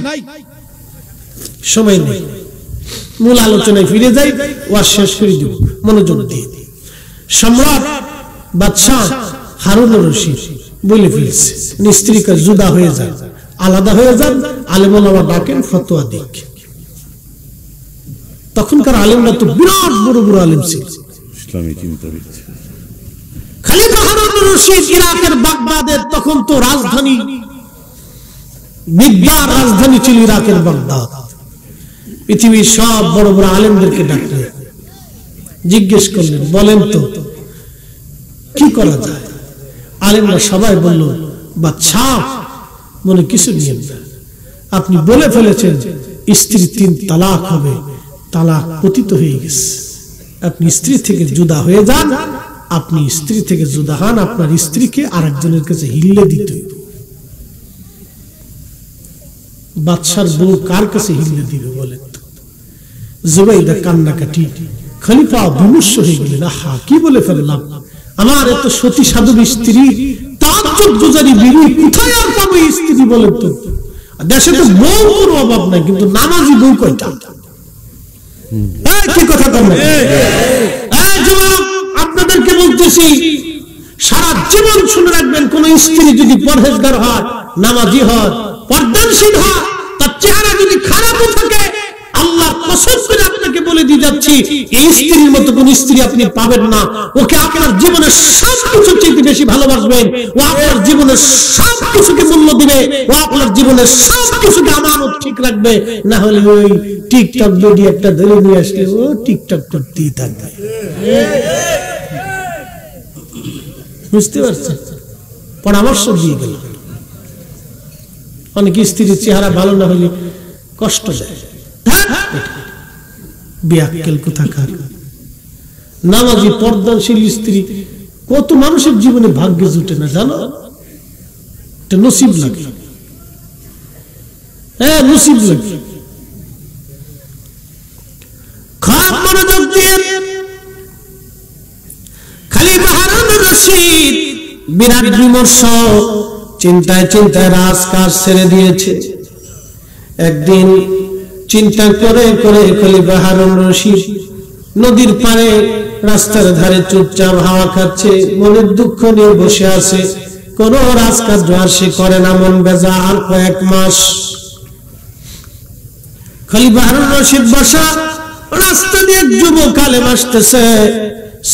সময় নেই। মূল আলোচনায় ফিরে যাই, ওয়াজ শেষ করে দিব, মনোযোগ দিয়ে। সম্রাট বাদশাহ হারুন রশিদ বলে ফেলছে স্ত্রীকে জুদা হয়ে যান, আলাদা হয়ে যান, আলেম ওলামা ডাকেন ফতোয়া দিক। তখনকার আলেমরা তো বিরাট বড় বড় আলেম ছিল, ইসলামী চিন্তাবিদ। খলিফা হারুন রশিদ ইরাকের বাগদাদের তখন তো রাজধানী, বিদ্যার রাজধানী ছিল ইরাকের বাগদাদ। পৃথিবীর সব বড় বড় আলেমদেরকে ডাকলেন, জিজ্ঞেস করলেন বলেন তো কি করা যায়। আলেমরা সবাই বলল, বাদশাহ মনে কিছু নিয়েন না, আপনি বলে ফেলেছেন স্ত্রী 3 তালাক হবে, তালাক পতিত হয়ে গেছে, আপনি স্ত্রী থেকে জুদা হয়ে যান। আপনি স্ত্রী থেকে জুদা হন, আপনার স্ত্রীকে আরেকজনের কাছে হিল্লে দিতে হবে। বাদশার বউ কার কাছে হিল্লে দিবে বলেন তো? জুবাইদা কান্নাকাটি, খলিফা বিমর্ষ হয়ে গেলেন, আহা কি বলে ফেললাম, আমার এত সতী সাধবী স্ত্রী, তাজ্জুদ গুজারি বিবি, কোথায় আর পাবো স্ত্রী বলেন তো? দেশে তো বউ কোনো অভাব নাই, কিন্তু নামাজি বউ কয়টা? কি কথা বলবেন? আপনাদেরকে বলতেছি, সারা জীবন শুনে রাখবেন, কোন স্ত্রী যদি পরহেজগার হয়, নামাজি হয়, পর্দানশীল হয়, তার চেহারা যদি খারাপও থাকে, আল্লাহ কসম করে আপনাকে বলে দিয়ে যাচ্ছি, এই স্ত্রীর মতো কোন স্ত্রী আপনি পাবেন না। ওকে আপনার জীবনের সবকিছু চেয়ে বেশি ভালোবাসবেন, ও আপনার জীবনের সবকিছুকে মূল্য দিবে, ও আপনার জীবনের সবকিছুকে আমানত ঠিক রাখবে। না হলে ওই টিকটক যদি একটা ধরে নিয়ে আসলে ও টিকটক করতেই থাকবে। বুঝতে পারছেন? পরামর্শ দিয়ে গেল। অনেক স্ত্রীর চেহারা ভালো না হলে কষ্ট দেয়, বেয়াক্কেল কোথাকার। নামাজি পর্দাশীল স্ত্রী কত মানুষের জীবনে ভাগ্যে জুটে না জানো? এটা নসিব লাগে, হ্যাঁ নসিব লাগে। খারাপ মনোযোগ দিয়ে খলিফা হারুন রশিদ বিরাট বিমর্ষ, চিন্তায় চিন্তায় রাজকাজ ছেড়ে দিয়েছে। একদিন চিন্তা করে করে খলিফা হারুন রশিদ নদীর পাড়ে রাস্তার ধারে চুপচাপ হাওয়া খাচ্ছে, মনের দুঃখ নিয়ে বসে আছে। কোন রাজকাজ আর সে করে না, মন বেজার। কয়েক মাস খলিফা হারুন রশিদ বসা, রাস্তা দিয়ে যুবক আলেম আসতেছে,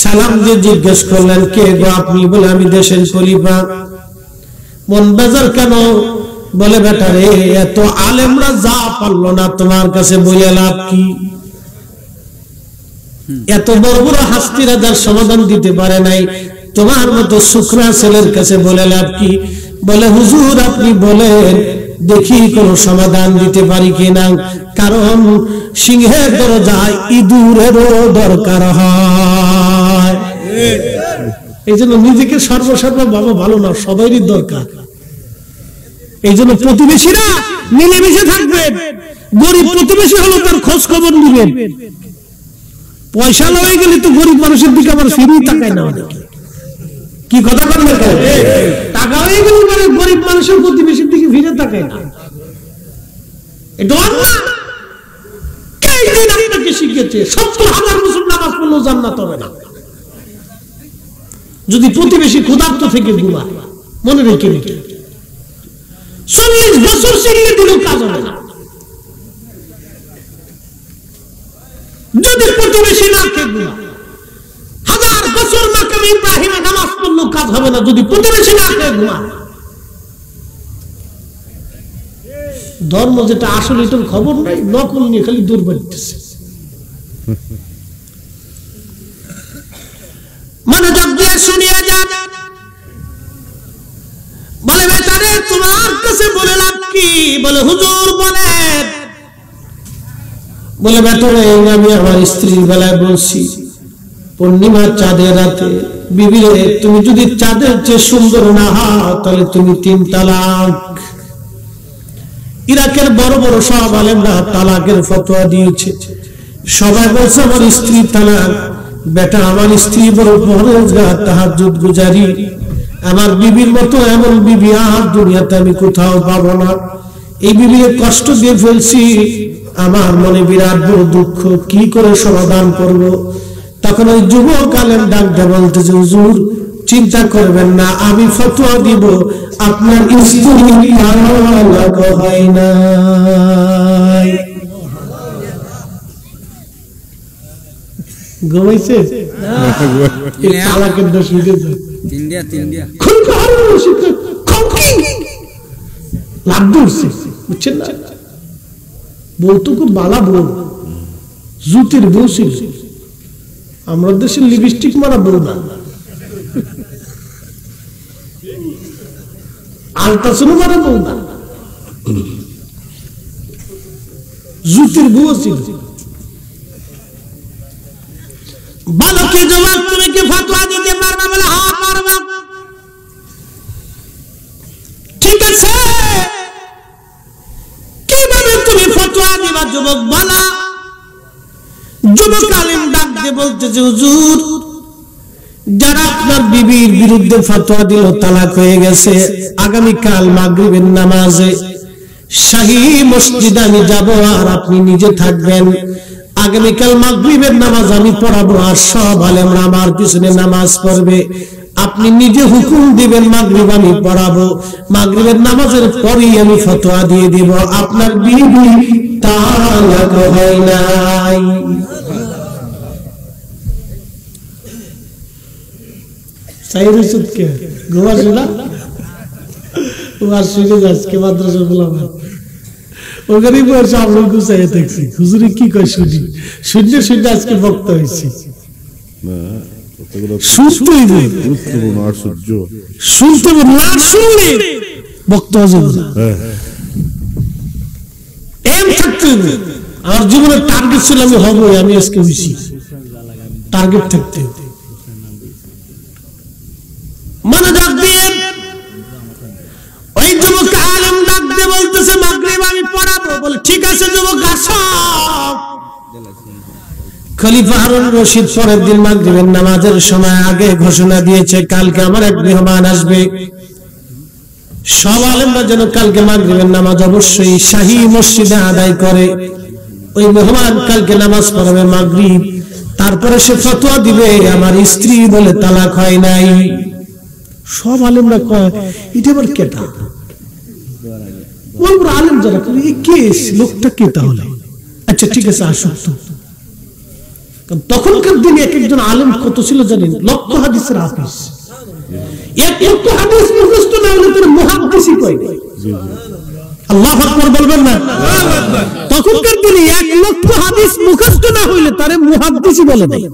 সালাম দিয়ে জিজ্ঞেস করলেন, কে গো আপনি? বলে আমি দেশের খলিফা। মন বেজার কেন? বলে বেটা রে, এত আলেমরা যা পারলো না তোমার কাছে বলে লাভ কি? এত বড় বড় হাস্তিরা যার সমাধান দিতে পারে নাই, তোমার মতো শুকনা ছেলের কাছে বলে লাভ কি? বলে হুজুর আপনি বলেন দেখি কোন সমাধান দিতে পারি কিনা, কারণ সিংহের দরজায় ইঁদুরেরও দরকার হয়। এই জন্য নিজেকে সর্বসর্বা বাবা ভালো না, সবারই দরকার। এই জন্য প্রতিবেশীরা মিলেমিশে থাকবেন। গরিব প্রতিবেশী হলো তার খোঁজ খবর নিবেন। পয়সা লয়ে গেলে তো গরিব মানুষের দিকে আবার ফিরেই তাকায় না অনেকে। কি কথা বলবেন? টাকা হয়ে গেলে মানে গরিব মানুষের প্রতিবেশীর দিকে ফিরে তাকায় না। এটা অন্যায়। কে দিন আপনাকে শিখিয়েছে ৭০,০০০ বছর নামাজ পড়লেও জান্নাত হবে না? যদি প্রতিবেশী ক্ষুধার্ত থেকে ঘুমায়, মনে রেখে নিতে ৪০ বছর শিখিয়ে দিলেও কাজ হবে না। যদি প্রতিবেশী না খেয়ে ঘুমায়, ১০০০ বছর মাকামে ইব্রাহিমে নামাজ পড়লেও কাজ হবে না যদি প্রতিবেশী না খেয়ে ঘুমায়। ধর্ম যেটা আসলে এটার খবর নাই, নকল নিয়ে খালি দুর্বলতেছে। মনোযোগ দিয়ে শুনিয়ে যান। বলে বেচারে তোমার কাছে বলে লাভ কি? বলে হুজুর বলেন। বলে বেটারে আমি আমার স্ত্রীর বেলায় বলছি, পূর্ণিমার চাঁদের রাতে, বিবিরে তুমি যদি চাঁদের চেয়ে সুন্দর না হও তাহলে তুমি ৩ তালাক। ইরাকের বড় বড় সব আলেমরা তালাকের ফতোয়া দিয়েছে, সবাই বলছে আমার স্ত্রী তালাক। বেটা আমার স্ত্রী বড় পরহেজগার, তাহাজ্জুদ গুজারি, আমার বিবির মতো এমন বিবি আর দুনিয়াতে আমি কোথাও পাবো না। এই বিবিকে কষ্ট দিয়ে ফেলছি, আমার মনে বিরাট বড় দুঃখ, কি করে সমাধান করব? তখন ওই যুবক আলেম ডাক দিয়ে বলতেছে, হুজুর চিন্তা করবেন না, আমি ফতোয়া দিব, আপনার স্ত্রী তালাক হয় না। ঘুমাইছে তালাকের দোষ উঠেছে। বুঝছেন না? বলতো খুব বালা বউ, জুতির বউ ছিল। আমরা দেশে লিপস্টিক মারা বউ না, আলট্রাসাউন্ড মারা বউ না, জুতির বউ ছিল। বালকে জবাব তুমি কি ফতোয়া দিতে পারবা? বলে হ্যাঁ পারবা। ঠিক আছে, কি যুবক বালা। যুবক আলেম ডাক দিয়ে বলতেছে, হুজুর, যারা আপনার বিবির বিরুদ্ধে ফতোয়া দিল তালাক হয়ে গেছে, আগামীকাল মাগরিবের নামাজে শাহী মসজিদে আমি যাব, আর আপনি নিজে থাকবেন। আগামীকাল মাগরিবের নামাজ আমি পড়াবো, আর সব আলেমরা আমার পিছনে নামাজ পড়বে। আপনি নিজে হুকুম দিবেন, মাগরিব আমি পড়াবো, মাগরিবের নামাজের পরেই আমি ফতোয়া দিয়ে দিব আপনার বিবি তালাক হয় নাই। কি কয় শুনি শুনতে শুনতে আজকে বক্তা হয়েছি। শুনতে না শুনলে বক্তা হবে না। আমার জীবনের টার্গেট ছিল আমি হবো, আমি আজকে হয়েছি। টার্গেট থাকতে মনে ডাক দিয়ে ওই যুবক আলেম ডাক দিয়ে বলতেছে, মাগরিব আমি পড়াবো। বলে ঠিক আছে যুবক, আসো। খলিফা হারুন রশিদ পরের দিন মাগরিবের নামাজের সময় আগে ঘোষণা দিয়েছে, কালকে আমার এক মেহমান আসবে। সব আলেমরা যেন কালকে মাগরিবের নামাজ অবশ্যই শাহী মসজিদে আদায় করে। ওই মেহমান কালকে নামাজ পড়াবে মাগরিব, তারপরে সে ফতোয়া দিবে আমার স্ত্রী বলে তালাক হয় নাই। সব আলেমরা কয় এটা আবার কেটা? বলবো আলেম যারা কে লোকটা কে তাহলে? আচ্ছা ঠিক আছে, আসুক তো। তখনকার দিনে এক একজন আলেম কত ছিল জানেন? লক্ষ হাদিসের হাফিজ। এক লক্ষ হাদিস মুখস্থ না হলে তার মুহাদ্দিসই কয়। আল্লাহু আকবার বলবেন না? তখনকার দিনে এক লক্ষ হাদিস মুখস্থ না হইলে তারে মুহাদ্দিসই বলে দেয়।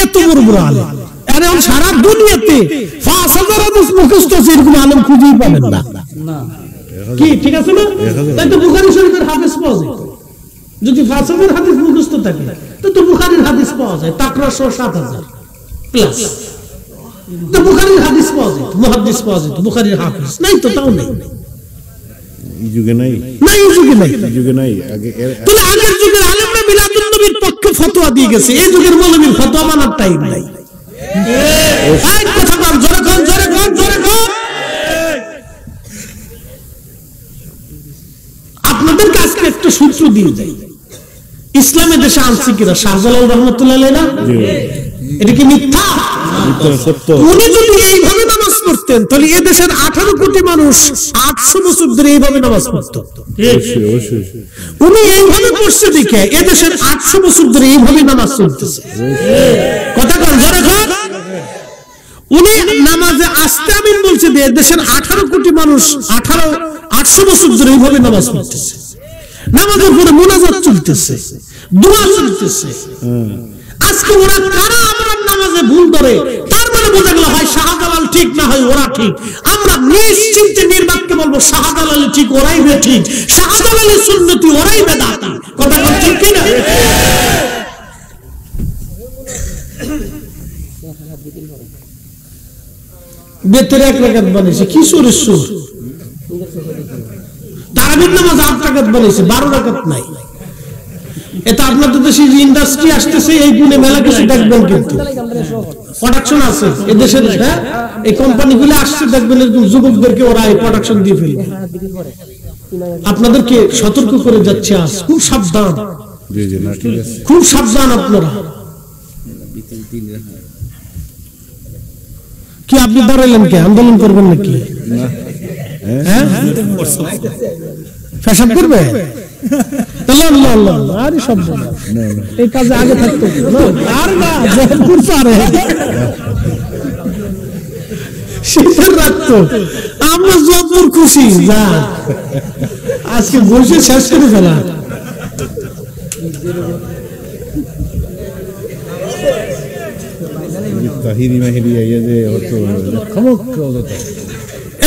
এত বড় বড় আলেম। আরে সারা দুনিয়াতে 5000 হাদিস মুখস্থ আছে, এরকম আলেম খুঁজেই পাবেন না। কি ঠিক আছে না? তাই তো বুখারী শরীফের হাদিস পাওয়া যায়। যদি 5000 হাদিস মুখস্থ থাকে তো বুখারীর হাদিস পাওয়া যায় তাকরা 7000 প্লাস। তো বুখারীর হাদিস পাওয়া যায়, মুহাদ্দিস পাওয়া যায়, বুখারীর হাফেজ নাই তো তাও নেই। এই যুগে নাই, নাই এই যুগে নাই, এই যুগে নাই। আগে তাহলে আগের যুগের আলেমরা মিলাদুন নবীর পক্ষে ফতোয়া দিয়ে গেছে, এই যুগের মৌলবীর ফতোয়া মানার টাইম নাই। এই কথা বল, জোরে কর, জোরে কর, জোরে কর। আপনাদের কাছে একটা সূত্র দিয়ে যাই, ইসলামের দেশে আনছে কিরা? শাহজালাল রহমাতুল্লাহ আলাইহি না? এটা কি মিথ্যা? উনি যদি এইভাবে নামাজ পড়তেন তাহলে এই দেশের 18 কোটি মানুষ 800 বছর ধরে এইভাবে নামাজ পড়ত। উনি এইভাবে পড়ছে দেখে এই দেশের 800 বছর ধরে এইভাবে নামাজ চলতেছে। কথা কন, জোরে কর। উনি নামাজে আস্তে আমিন বলছে যে এই দেশের 18 কোটি মানুষ 800 বছর ধরে এইভাবে নামাজ পড়তেছে। নামাজের পরে মুনাজাত চলতেছে, দোয়া চলতেছে। আজকে ওরা কারা আমরা নামাজে ভুল ধরে, তার মানে বোঝা গেল হয় শাহজালাল ঠিক না হয় ওরা ঠিক। আমরা নিশ্চিন্তে নির্বাককে বলবো শাহজালাল ঠিক, ওরাই বেঠিক। শাহজালালের সুন্নতি, ওরাই বেদাতি। কথা বল ঠিক কি না? বেতের 1 রাকাত বানাইছে কিশোরের সুর। তারাবির নামাজ 8 রাকাত বানাইছে, 12 রাকাত নাই। এটা আপনাদের দেশে যে ইন্ডাস্ট্রি আসতেছে এই গুণে মেলা কিছু দেখবেন, কিন্তু প্রোডাকশন আছে এদেশের। হ্যাঁ, এই কোম্পানিগুলো আসছে দেখবেন এরকম যুবকদেরকে ওরা এই প্রোডাকশন দিয়ে ফেলবে। আপনাদেরকে সতর্ক করে যাচ্ছে, আজ খুব সাবধান, খুব সাবধান আপনারা। কি আপনি দাঁড়ালেন কে? আন্দোলন করবেন নাকি? হ্যাঁ, ফ্যাশন করবে? আরে সব এই কাজে আগে থাকতো আর না, রাখতো। আমরা যতদূর খুশি যা, আজকে বসে শেষ করে ফেলা।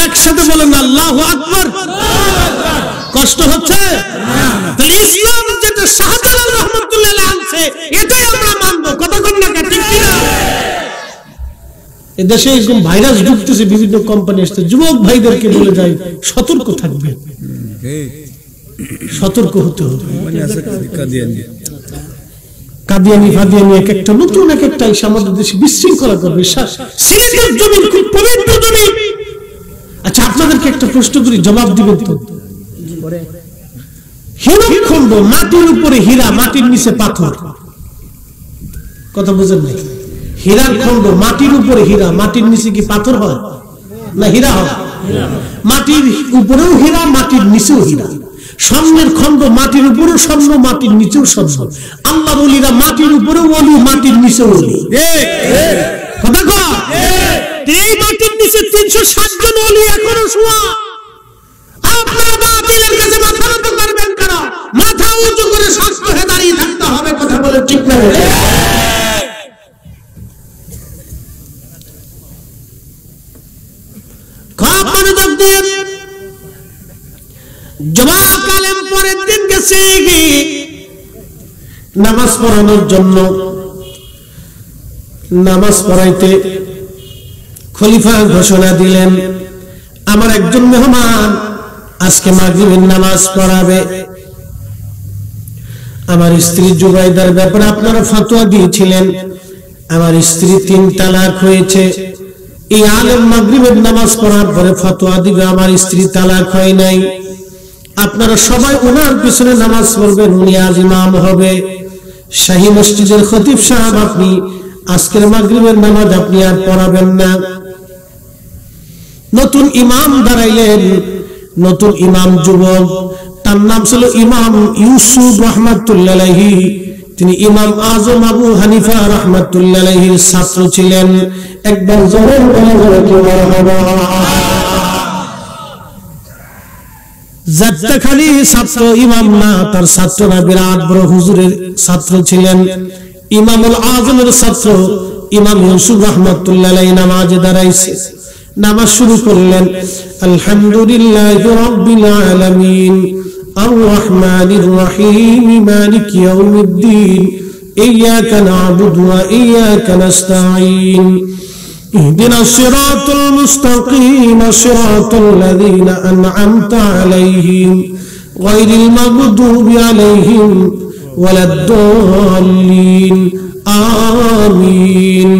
একসাথে বলেন আল্লাহু আকবার। কষ্ট হচ্ছে? তাহলে ইসলাম যেটা শাহজালাল রহমাতুল্লাহ আলাইহি আনছে এটাই আমরা মানবো। কথা কন না, ঠিক কি না? এই দেশে এরকম ভাইরাস ঢুকতেছে, বিভিন্ন কোম্পানি আসছে। যুবক ভাইদেরকে বলে যায় সতর্ক থাকবেন। সতর্ক হতে হবে। কাদিয়ানি ফাদিয়ানি এক একটা নতুন এক একটা এসে আমাদের দেশে বিশৃঙ্খলা করবে। সিলেটের জমি খুব পবিত্র জমি। আচ্ছা, আপনাদেরকে একটা প্রশ্ন করি, জবাব দিবেন তো। হীরকখণ্ড, মাটির উপরে হীরা, মাটির নিচে পাথর, কথা বুঝেন নাই? হীরার খণ্ড, মাটির উপরে হীরা, মাটির নিচে কি পাথর হয় না হীরা হয়? মাটির উপরেও হীরা, মাটির নিচেও হীরা। স্বর্ণের খণ্ড, মাটির উপরেও স্বর্ণ, মাটির নিচেও স্বর্ণ। আল্লাহর ওলিরা মাটির উপরেও ওলি, মাটির নিচেও ওলি। কথা কয়? এই মাটির নিচে 360 জন ওলি এখনো শোয়া। আপনারা বাতিলের কাছে মাথা নত করবেন কেন? মাথা উঁচু করে শক্ত হয়ে দাঁড়িয়ে থাকতে হবে। কথা বলে ঠিক না? খুব মনোযোগ দিয়ে জবাব কালেম পরের দিন গেছে নামাজ পড়ানোর জন্য। নামাজ পড়াইতে খলিফা ঘোষণা দিলেন, আমার একজন মেহমান আজকে মাগরিবের নামাজ পড়াবে। আমার স্ত্রী জুবাইদার ব্যাপারে আপনারা ফতোয়া দিয়েছিলেন, আমার স্ত্রী 3 তালাক হয়েছে। এই আলেম মাগরিবের নামাজ পড়ার পরে ফতোয়া দিবে আমার স্ত্রী তালাক হয় নাই। আপনারা সবাই ওনার পিছনে নামাজ পড়বেন, উনি আজ ইমাম হবে। শাহী মসজিদের খতিব সাহেব, আপনি আজকের মাগরিবের নামাজ আপনি আর পড়াবেন না। নতুন ইমাম দাঁড়াইলেন, নতুন ইমাম যুবক, তার নাম ছিল ইমাম ইউসুফ রহমাতুল্লাহ আলাইহি। তিনি ইমাম আজম আবু হানিফা রহমাতুল্লাহ আলাইহির ছাত্র ছিলেন। একবার জোরে বলে কি মারহাবা। যাত্রা খালি ছাত্র ইমাম না, তার ছাত্ররা বিরাট বড় হুজুরের ছাত্র ছিলেন। ইমামুল আজমের ছাত্র ইমাম ইউসুফ রহমাতুল্লাহ আলাইহি নামাজে দাঁড়াইছে। নামাজ শুরু করলেন, আলহামদুলিল্লাহি রাব্বিল আলামিন আর রহমানির রহিম মালিকি ইয়াউমিদ্দিন ইয়্যাকা না'বুদু ওয়া ইয়্যাকা নাস্তাঈন ইহদিনাস সিরাতাল মুস্তাকিম সিরাতাল লাযীনা আন'আমতা আলাইহিম গায়রিল মাগদুবি আলাইহিম ওয়ালাদ-দাল্লিন আমিন।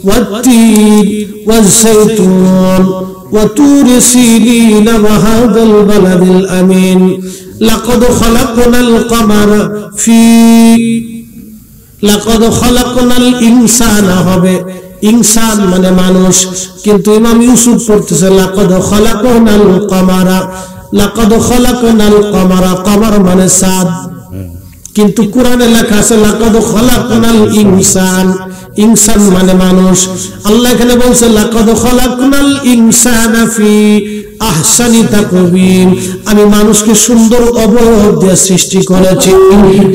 والتين والزيتون وطور سينين وهذا البلد الأمين لقد خلقنا الإنسان হবে ইনসান মানে মানুষ, কিন্তু ইমাম ইউসুফ পড়তেছে লাকাদ খলাকনাল কমারা। লাকাদ খলাকনাল কমারা, কমার মানে চাঁদ, কিন্তু কোরআনে লেখা আছে লাকাদ খলাকনাল ইনসান। ইনসান মানে মানুষ। আল্লাহ এখানে বলছে লাকাদ খলাকনাল ইনসানা ফি আহসানি তাকওয়িম, আমি মানুষকে সুন্দর অবয়ব দিয়ে সৃষ্টি করেছি।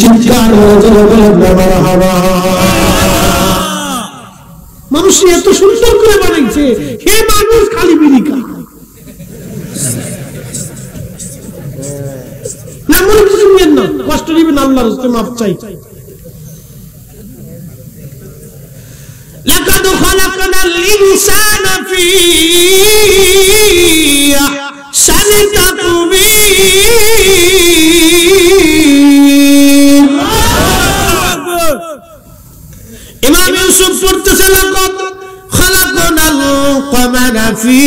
চিৎকার করে মারহাবা। মানুষ এত সুন্দর করে বানাইছে, হে মানুষ খালি বিড়ি খায় না। মনে কিছু নিয়েন না, কষ্ট দিবেন, আল্লাহর কাছে মাফ চাই। لقد خلقنا الإنسان في أحسن تقويم। ইমাম ইউসুফ পড়তেছে লাকাদ খালাকনাল কমারা ফি,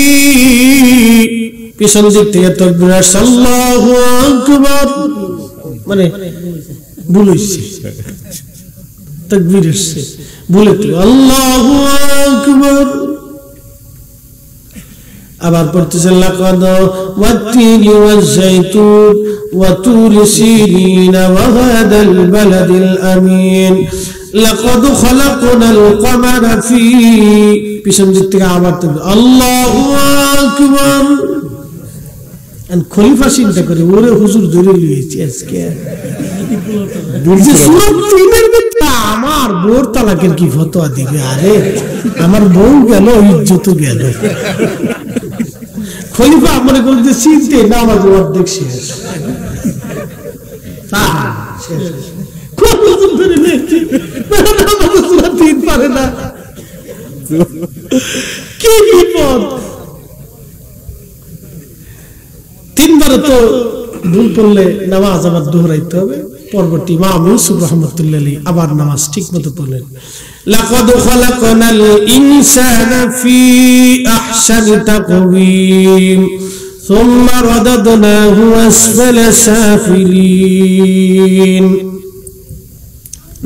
পিছন দিক থেকে তাকবীর আসছে আল্লাহু আকবার, মানে ভুল হইছে, তাকবীর আসছে বলে তো আল্লাহু আকবার। আবার পড়তেছে লাকাদ ওয়াত-তিনি ওয়াজ-যাইতুন ওয়া তুরি সিনিন ওয়া হাদাল বালাদিল আমিন লাকাদ খলাকনাল কমারা ফি, পিছন দিক থেকে আবার তো আল্লাহু আকবার। খলিফা চিন্তা করে ওরে হুজুর ধরে লিয়েছি আজকে আমার বউর তালাকের কি ফতোয়া দিবে? আরে আমার বউ গেল, ইজ্জত গেল। খলিফা মনে করতে চিনতে না, আমার অর্ধেক শেষ। পারে না, কি বিপদ। 3 বার তো ভুল করলে নামাজ আবার দোহরাইতে হবে। পরবর্তী ইমাম ইউসুফ রাহমাতুল্লাহ আলাইহি আবার নামাজ ঠিকমতো পড়লেন। লাকাদ খালাকনাল ইনসানা ফি আহসানি তাকওয়িম সুম্মা রাদাদনাহু আসফালা সাফিলিন।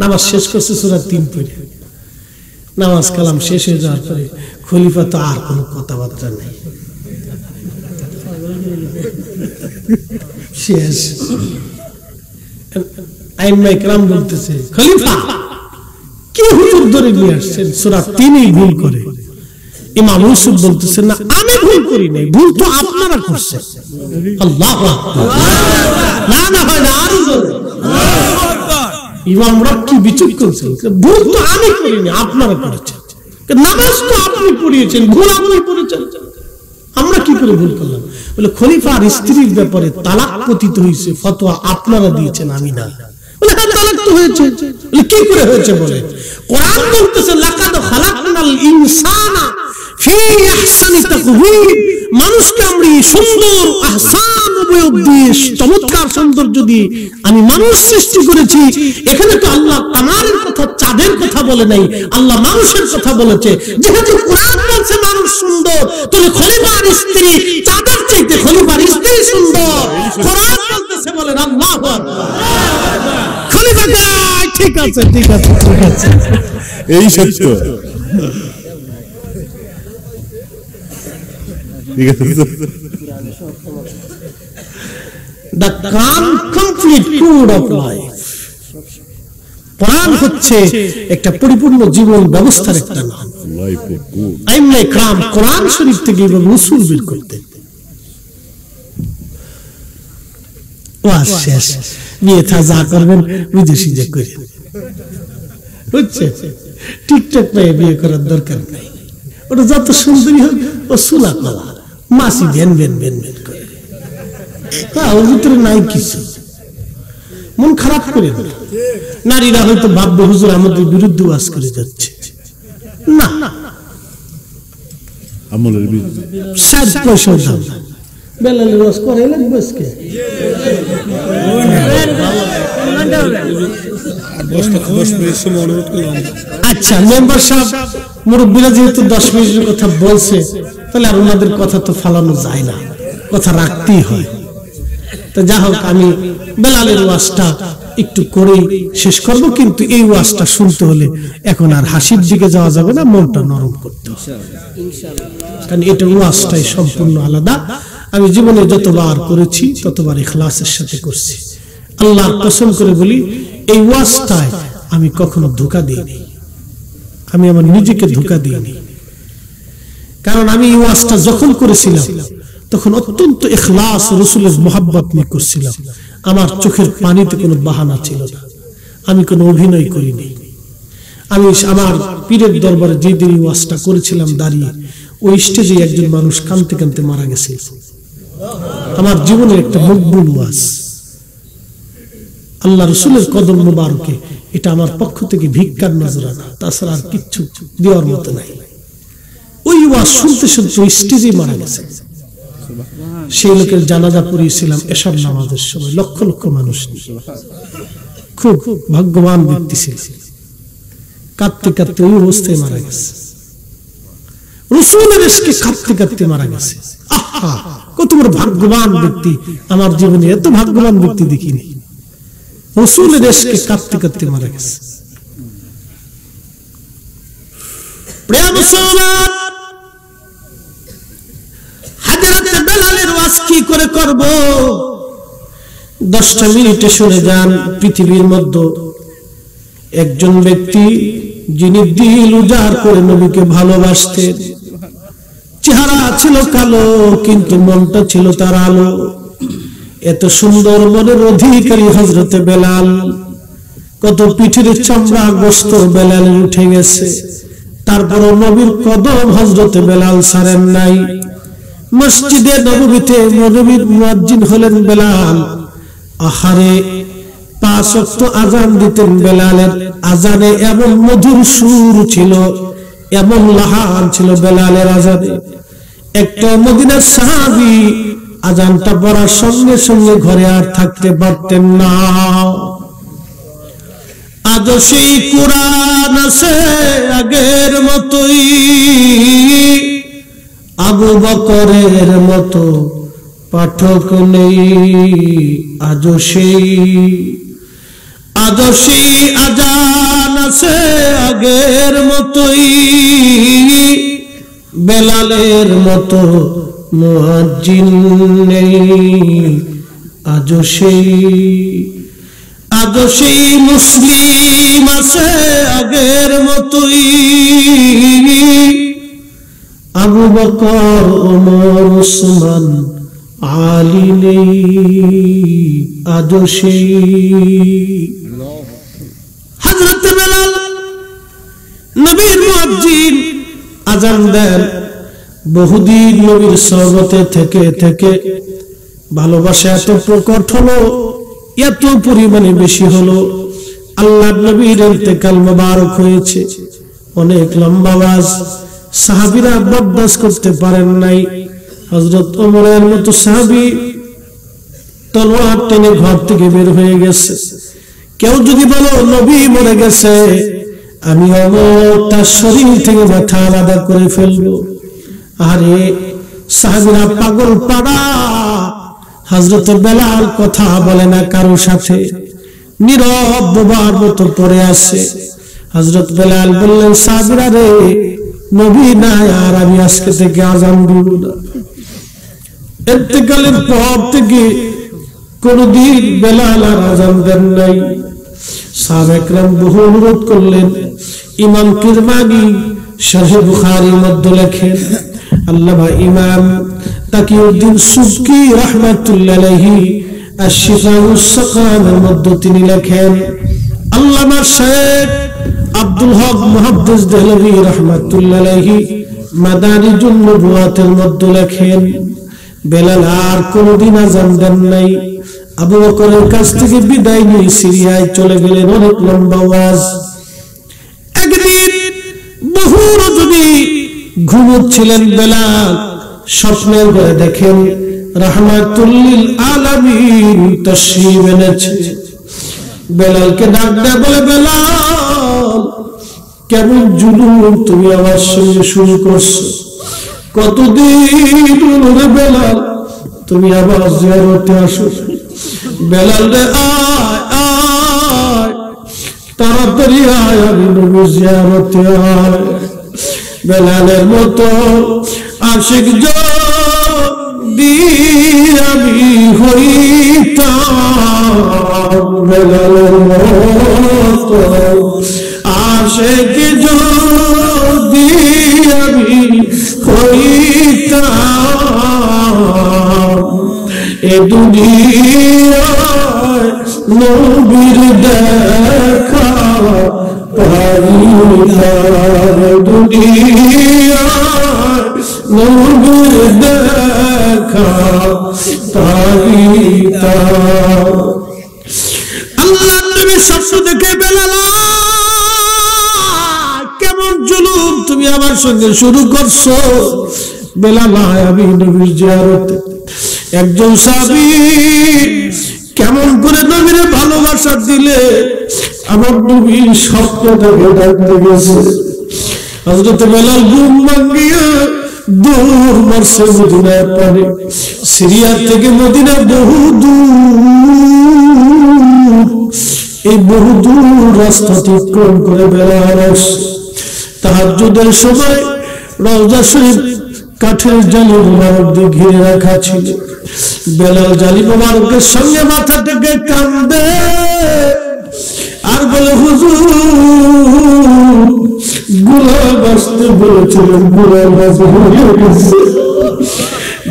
নামাজ শেষ করছে সূরা 3 পড়ে। নামাজ কালাম শেষ হয়ে যাওয়ার পরে খলিফা তো আর কোনো কথাবার্তা নেই, শেষ। আইম্মায়ে কেরাম বলতেছে, খলিফা কি হুজুর ধরে নিয়ে আসছেন, সূরা 3 ভুল করে। ইমাম ইউসুফ বলতেছেন, না আমি ভুল করি নাই, ভুল তো আপনারা করছেন। আল্লাহু আকবার। না না হয় না, আরো জোরে ইমামরা কি বিচক্ষণ ছিল, ভুল তো আমি করিনি, আপনারা করেছেন। নামাজ তো আপনি পড়িয়েছেন, ভুল আপনি পড়েছেন, আমরা কি করে ভুল করলাম? বলে খলিফার স্ত্রীর ব্যাপারে তালাক পতিত হয়েছে, ফতোয়া আপনারা দিয়েছেন, আমি না। বলে হ্যাঁ তালাক তো হয়েছে। বলে কি করে হয়েছে? বলে কোরআন বলতেছে লাকাদ খালাকনাল ইনসানা ফি আহসানি তাকওয়িম, মানুষকে আমি সুন্দর আহসান অবয়ব দিয়ে, চমৎকার সৌন্দর্য দিয়ে আমি মানুষ সৃষ্টি করেছি। এখানে তো আল্লাহ কামারের কথা, চাঁদের কথা বলে নাই, আল্লাহ মানুষের কথা বলেছে। যেহেতু কোরআন বলছে মানুষ সুন্দর, তাহলে খলিফার স্ত্রী চাঁদের চাইতে খলিফার স্ত্রী সুন্দর। কোরআন বলতেছে, বলেন আল্লাহু আকবার। খলিফা কয় ঠিক আছে, ঠিক আছে, ঠিক আছে, এই সত্য। The complete code of life. কোরআন হচ্ছে একটা পরিপূর্ণ জীবন ব্যবস্থার একটা নাম। আইম্মায়ে কেরাম কোরআন শরীফ থেকে এভাবে উসুল বের করতেন। ওয়াজ শেষ, বিয়ে থা যা করবেন বিদেশি যে করে, বুঝছে? টিকটক পেয়ে বিয়ে করার দরকার নাই। ওটা যত সুন্দরী হোক, ও সুলা কলা মাসি ভেন ভেন ভেন ভেন করে, ওর ভিতরে নাই কিছু। মন খারাপ করে না। নারীরা হয়তো ভাববে হুজুর আমাদের বিরুদ্ধে ওয়াজ করে যাচ্ছে, না, আমলের বিরুদ্ধে 60 পয়সা দাম বেলালের ওয়াজ করে লাগবে আজকে। আচ্ছা মেম্বার সাহেব, মুরব্বীরা যেহেতু 10 মিনিটের কথা বলছে, তাহলে আর ওনাদের কথা তো ফালানো যায় না, কথা রাখতেই হয়। তো যা হোক, আমি বেলালের ওয়াজটা একটু করেই শেষ করব। কিন্তু এই ওয়াজটা শুনতে হলে এখন আর হাসির দিকে যাওয়া যাবে না, মনটা নরম করতে হবে, কারণ এটা ওয়াজটাই সম্পূর্ণ আলাদা। আমি জীবনে যতবার করেছি ততবার ইখলাসের সাথে করছি। আল্লাহর কসম করে বলি, এই ওয়াজটায় আমি কখনো ধোঁকা দিইনি, আমি আমার নিজেকে ধোঁকা দিইনি। কারণ আমি এই ওয়াজটা যখন করেছিলাম তখন অত্যন্ত ইখলাস, রাসূলের মুহাব্বত নিয়ে করছিলাম। আমার চোখের পানিতে কোনো বাহানা ছিল না, আমি কোনো অভিনয় করিনি। আমি আমার পীরের দরবারে যে দিন ওয়াজটা করেছিলাম দাঁড়িয়ে, ওই স্টেজে একজন মানুষ কাঁদতে কাঁদতে মারা গেছে। আমার জীবনের একটা মকবুল ওয়াজ, আল্লাহ রাসূলের কদম মোবারকে, এটা আমার পক্ষ থেকে ভিক্ষার নজরানা, তাছাড়া আর কিচ্ছু দেওয়ার মতো নাই। ওই ওয়াজ শুনতে শুনতে ওই স্টেজে মারা গেছে। সেই লোকের জানাজা পড়িয়েছিলাম এশার নামাজের সময়, লক্ষ লক্ষ মানুষ, খুব ভাগ্যবান ব্যক্তি ছিল। কাঁদতে কাঁদতে ওই অবস্থায় মারা গেছে। রাসূলের ইশকে কাঁদতে কাঁদতে মারা গেছে। আহা, কত বড় ভাগ্যবান ব্যক্তি! আমার জীবনে এত ভাগ্যবান ব্যক্তি দেখিনি। রাসূলের ইশকে কাঁদতে কাঁদতে মারা গেছে। প্রিয় মুসলমান, হযরত বেলালের ওয়াজ কি করে করব? 10টা মিনিটে শুনে যান। পৃথিবীর মধ্যে একজন ব্যক্তি যিনি দিল উজাড় করে নবীকে ভালোবাসতেন, চেহারা ছিল কালো কিন্তু মনটা ছিল তার আলো। এত সুন্দর মনের অধিকারী হযরত বেলাল, কত পিঠের চামড়া গোশত বেলালের উঠে গেছে, তারপরও নবীর কদম হযরত বেলাল ছাড়েন নাই। মসজিদে নববীতে নবীর মুয়াজ্জিন হলেন বেলাল। আহারে, 5 ওয়াক্ত আযান দিতেন। বেলালের আযানে এমন মধুর সুর ছিল, এমন লাহান ছিল বেলালের আযানে। একটা মদিনার সাহাবী আজানটা পড়ার সঙ্গে সঙ্গে ঘরে আর থাকতে পারতেন না। আজও সেই কোরআন আছে আগের মতোই, আবু বকরের মতো পাঠক নেই। আজও সেই আজান আছে আগের মতোই, বেলালের মতো মুয়াজ্জিন নেই। আজও সেই মুসলিম আছে আগের মতোই, আবু বকর ওমর উসমান আলী নেই। আজও সেই হযরত বেলাল নবীর মুয়াজ্জিন আজান দেন। বহুদিন নবীর সহবতে থেকে থেকে ভালোবাসা এত প্রকট হলো, এত পরিমাণে বেশি হলো, আল্লাহর নবীর ইন্তেকাল মোবারক হয়েছে। অনেক লম্বা আওয়াজ, সাহাবীরা বরদাস্ত করতে পারেন নাই। হযরত ওমরের মতো সাহাবী তলোয়ার টেনে ঘর থেকে বের হয়ে গেছে। কেউ যদি বলো নবী মরে গেছে, আমি ওমর তার শরীর থেকে মাথা আলাদা করে ফেলবো। আরে সাহাবীরা পাগল পাড়া। হযরত বেলাল কথা বলে না কারো সাথে, নীরব বোবার মতো পড়ে আছে। হযরত বেলাল বললেন, সাহাবীরা রে, নবী নাই আর আমি আজকে থেকে আজান দিব না। ইন্তেকালের পর থেকে কোনদিন বেলাল আর আজান দেন নাই। সাহাবা একরাম বহু অনুরোধ করলেন। ইমাম কিরমানি শরহ বুখারীর মধ্যে লেখেন, আল্লামা ইমাম তাকিউদ্দিন সুবকি রাহমাতুল্লাহ আলাইহি আশ-শিফাউস সাকামের মধ্যে তিনি লেখেন, আল্লামা শেখ আব্দুল হক মুহাদ্দিস দেহলভী রাহমাতুল্লাহ আলাইহি মাদারিজুন নবুওয়াতের মধ্যে লেখেন, বেলাল আর কোনদিন আজান দেন নাই। আবু বকরের কাছ থেকে বিদায় নিয়ে সিরিয়ায় চলে গেলেন। অনেক লম্বা ওয়াজ। একদিন বহু রজনী ঘুমোচ্ছিলেন বেলাল, স্বপ্নের ঘরে দেখেন রাহমাতুল লিল আলামিন তাশরীফ এনেছে। বেলালকে ডাক দেয়, বলে, বেলাল কেমন জুলুম তুমি আমার সঙ্গে শুরু করছো? কতদিন হলো বেলাল তুমি আবার জিয়ারতে আসো? বেলাল রে, আয় আয়, তাড়াতাড়ি আয়, আমি নবী জিয়ারতে আয়। বেলালের মতো আশিক যদি আমি হইতাম, বেলালের মতো আশিক যদি আমি হইতাম, এ দুনিয়ায় নবীর দেখা পাইতাম, দুনিয়ায় নবীর দেখা পাইতাম। আল্লাহর নবীর স্বপ্ন দেখে বেলাল, কেমন জুলুম তুমি আমার সঙ্গে শুরু করছো? বেলাল, আমি নবীর জিয়ারতে। একজন সাহাবী কেমন করে নবীরে ভালোবাসা দিলে আমার নবীর স্বপ্ন দেখে ডাকতে গেছে। হযরত বেলাল ঘুম ভাঙিয়া দৌড় মারছে মদিনার পানে। সিরিয়া থেকে মদিনা বহু দূর, এই বহু দূর রাস্তা অতিক্রম করে বেলাল আসছে। তাহাজ্জুদের সময় রওজা শরীফ কাঠের জালি মোবারক দিয়ে ঘিরে রাখা ছিল। বেলাল জালি মোবারকের সঙ্গে মাথা থেকে কান্দে আর বলে, হুজুর গোলাম আসতে বলেছিলেন, গোলাম হয়ে গেছে।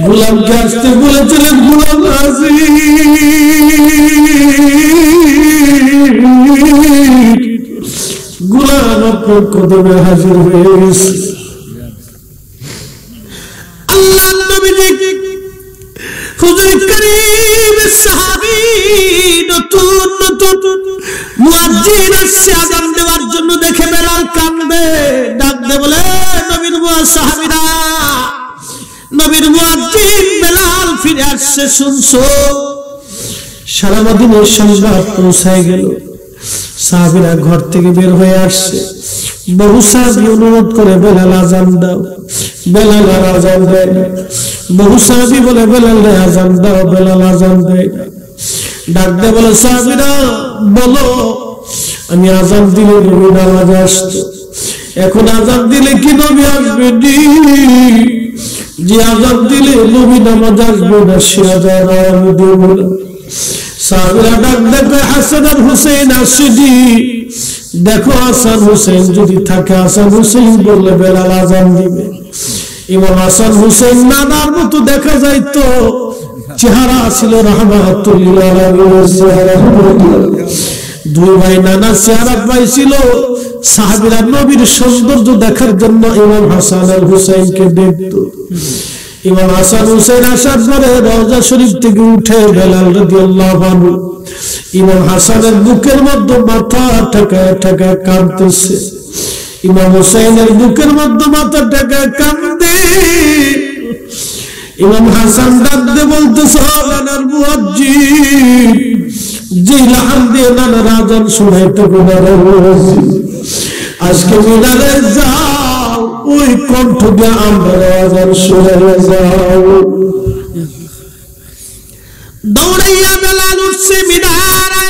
গোলামকে আসতে বলেছিলেন, গোলাম আসি। গোলাম আপনার কদমে হাজির হয়ে গেছে। আল্লাহ নবী হুজুর করিম সাহাবী নতুন নতুন মুয়াজ্জিন আসছে আযান দেওয়ার জন্য, দেখে বেলাল কান্দে। ডাক দে, বলে, নবীর সাহাবীরা, নবীর মুয়াজ্জিন বেলাল ফিরে আসছে শুনছো? সারা মদিনার সংবাদ পৌঁছায় গেল। সাহাবীরা ঘর থেকে বের হয়ে আসছে। বহু সাহাবী অনুরোধ করে, বেলাল আযান দাও। বেলাল আযান দেয় না। বহু সাহাবী বলে, বেলাল আযান দাও। বেলাল আযান দেয় না। ডাক দিয়ে বলে, সাহাবীরা বলো, আমি আযান দিলে নবী নামাজে আসতো, এখন আযান দিলে কি নবী আসবে? যে আযান দিলে নবী নামাজ আসবে না, সে আযান আমি দেব না। সাহাবীরা ডাক দেখে হাসান আর হুসাইন আসেনি। দেখো হাসান হুসাইন যদি থাকে, হাসান হুসাইন বললে বেলাল আযান দিবে। ইমাম হাসান হুসাইন নানার মতো দেখা যাইতো, চেহারা ছিল রাহমাতুল লিল আলামিন। দুই ভাই নানা চেহারা পাইছিল। সাহাবীরা নবীর সৌন্দর্য দেখার জন্য ইমাম হাসান আর হুসাইনকে দেখত। ইমাম হাসান হুসাইন আসার পরে রওজা শরীফ থেকে উঠে বেলাল রাদিয়াল্লাহু আনহু ইমাম হাসানের বুকের মধ্যে মাথা ঠেকায় ঠেকায় কাঁদতেছে। ইমাম হুসাইনের বুকের মধ্যে মাথা ঠেকায় কাঁদে। ইমাম হাসান ডাকতে বলতেছে, নানার মুয়াজ্জিন, যে লাহান দিয়ে নানার আযান শোনাইতে আজকে মিনারে যাও, ওই কণ্ঠ দিয়ে আমরা আযান শোনাইয়া যাও। দৌড়াইয়া বেলাল উঠছে মিনারে,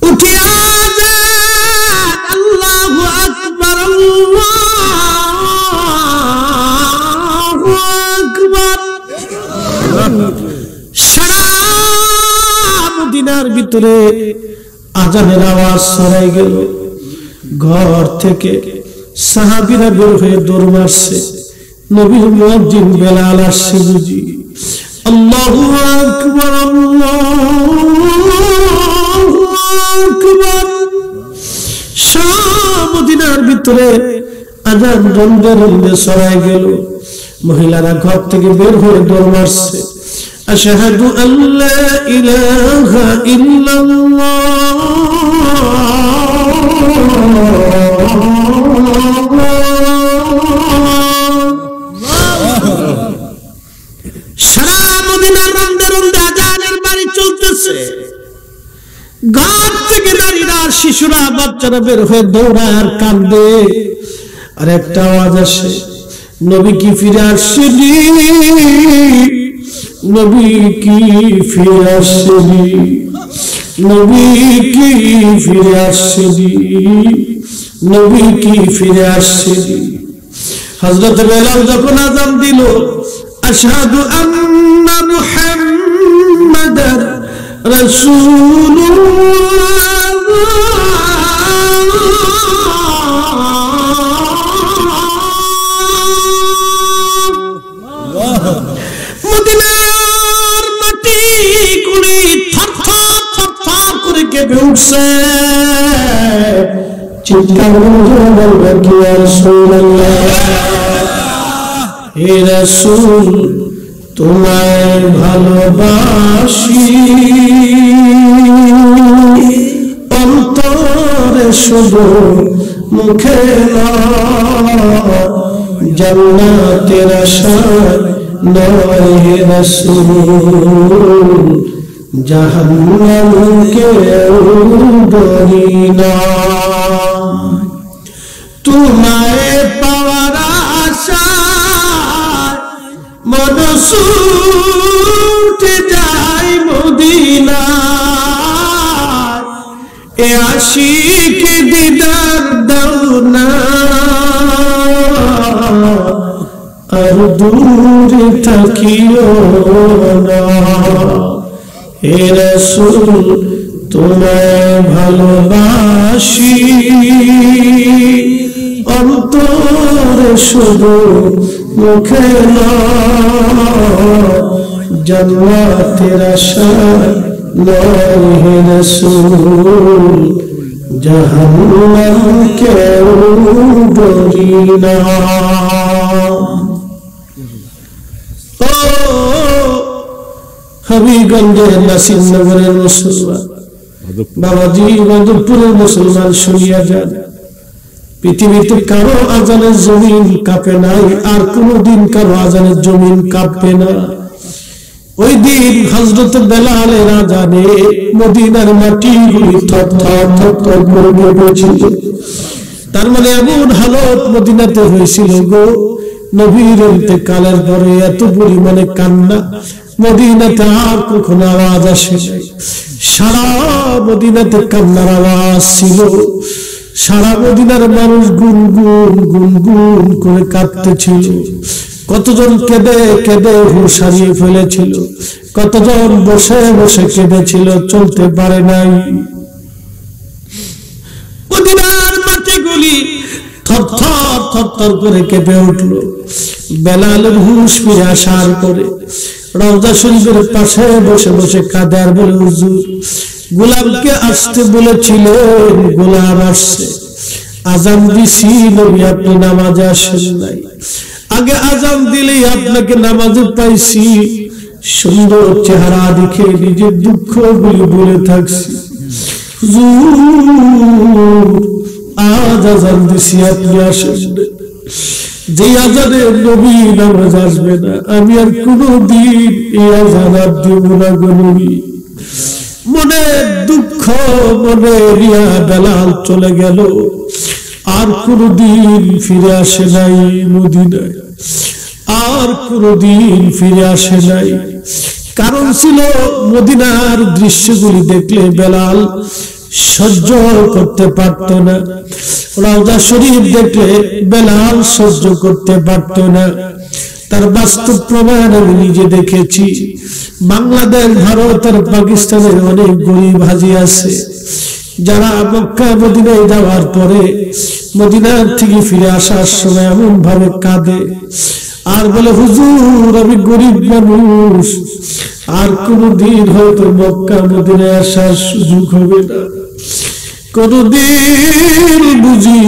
উঠিয়া আযান, আল্লাহু আকবার, আল্লাহু আকবার। সারা মদিনার ভিতরে আযানের আওয়াজ ছড়াই গেল। ঘর থেকে সাহাবীরা বের হয়ে দৌড় মারছে। নবীর মুয়াজ্জিন বেলাল আসছে বুঝি। আল্লাহু আকবার, আল্লাহু আকবার। সারা মদিনার ভিতরে আযান রন্দে রন্দে ছড়াই গেল। মহিলারা ঘর থেকে বের হয়ে দৌড় মারছে। আশহাদু আল্লা ইলাহা ইল্লাল্লাহ, সারা মদিনার রন্দে রন্দে আযানের বাড়ি চলতেছে। ঘর থেকে নারীরা, শিশুরা, বাচ্চারা বের হয়ে দৌড়ায় আর কাঁদে। আর একটা আওয়াজ আসে, নবী কি ফিরে আসেনি? নবী কি ফিরে আসেনি? নবী কি ফিরে আসেনি? নবী কি ফিরে আসেনি? হযরত বেলাল যখন আযান দিল, আশহাদু আন্না মুহাম্মাদার রাসূলুল্লাহ, মদিনার মাটি কুড়ি থরথর থরথর করে কেঁপে উঠছে। চিৎকার করে বলবে, কি রাসূলুল্লাহ, হে রাসূল, তোমায় ভালোবাসি, অন্তরে শুধু মুখে নয়, জান্নাতের আশায় নয় হে রাসূল, জাহান্নামকে ডরি না। তোমায় পাওয়ার আশায় মন ছুটে যায় মদিনায়, এ আশিক দিদার দাও না, আর দূরে থাকিও না। হে রাসূল, তোমায় ভালোবাসি, অন্তরে শুধু মুখে নয়, জান্নাতের আশায় নয় হে রাসূল, জাহান্নামকে ডরি না। হবিগঞ্জের নাসিরনগরের মুসলমান বাবাজি, মাধবপুরের মুসলমান শুনিয়া যান, পৃথিবীতে কারো আজানের জমিন কাঁপে নাই, আর কোনদিন কারো আজানের জমিন কাঁপবে না। ওই দিন হযরত বেলালের আযানে মদিনার মাটিগুলি থরথর থরথর করে কেঁপেছিল। তার মানে এমন হালত মদিনাতে হয়েছিল গো, নবীর ইন্তেকালের পরে এত পরিমাণে কান্না, মদিনাতে আর কখনো আওয়াজ আসে নাই। সারা মদিনাতে কান্নার আওয়াজ ছিল। সারা মদিনার মানুষ গুনগুন গুনগুন করে কাঁদতেছিল। কতজন কেঁদে কেঁদে হুঁশ হারিয়ে ফেলেছিল, কতজন বসে বসে কেঁদেছিল, চলতে পারে নাই। মদিনার মাটিগুলি থরথর থরথর করে কেঁপে উঠল। বেলালের হুঁশ ফিরে আসার পরে রওজা শরীফের পাশে বসে বসে কাঁদে আর বলে, হুজুর গোলামকে আসতে বলেছিলেন, গোলাম আসছে। আজান দিছি নবী, আপনি নামাজে আসেন নাই। আগে আজান দিলেই আপনাকে নামাজে পাইছি। সুন্দর চেহারা দেখে নিজের দুঃখগুলি বলে থাকছি। হুজুর আজ আজান দিছি, আপনি আসেন না। যে আজানে নবী নামাজ আসবে না, আমি আর কোনদিন এই আজান আর দেব না গো নবী। মনে দুঃখ, মনে রিয়া বেলাল চলে গেল, আর কোনদিন ফিরে আসে নাই মদিনায়, আর কোনদিন ফিরে আসে নাই। কারণ ছিল মদিনার দৃশ্যগুলি দেখলে বেলাল সহ্য করতে পারত না। রওজা শরীফ দেখলে বেলাল সহ্য করতে পারত না। তার বাস্তব প্রমাণ আমি নিজে দেখেছি। বাংলাদেশ, ভারত আর পাকিস্তানের অনেক গরিব হাজি আছে যারা মক্কা মদিনায় যাওয়ার পরে মদিনার থেকে ফিরে আসার সময় এমন ভাবে কাঁদে আর বলে, হুজুর আমি গরিব মানুষ, আর কোনদিন হয়তো মক্কা মদিনায় আসার সুযোগ হবে না, কোনদিন বুঝি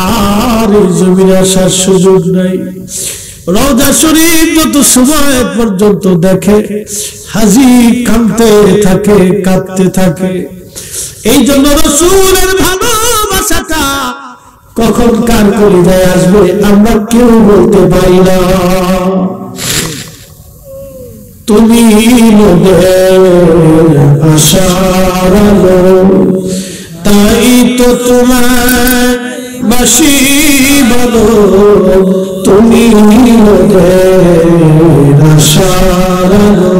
আর এই জমিনে আসার সুযোগ নাই। রওজা শরীফ যত সময় পর্যন্ত দেখে হাজি কাঁদতে থাকে, কাঁদতে থাকে। এই জন্য রাসূলের ভালোবাসাটা কখন কার কলিজায় আসবে আমরা কেউ বলতে পারি না। তুমি মোদের আশার আলো, তাই তো তোমায় বাসি বলো। তুমি মোদের আশার আলো,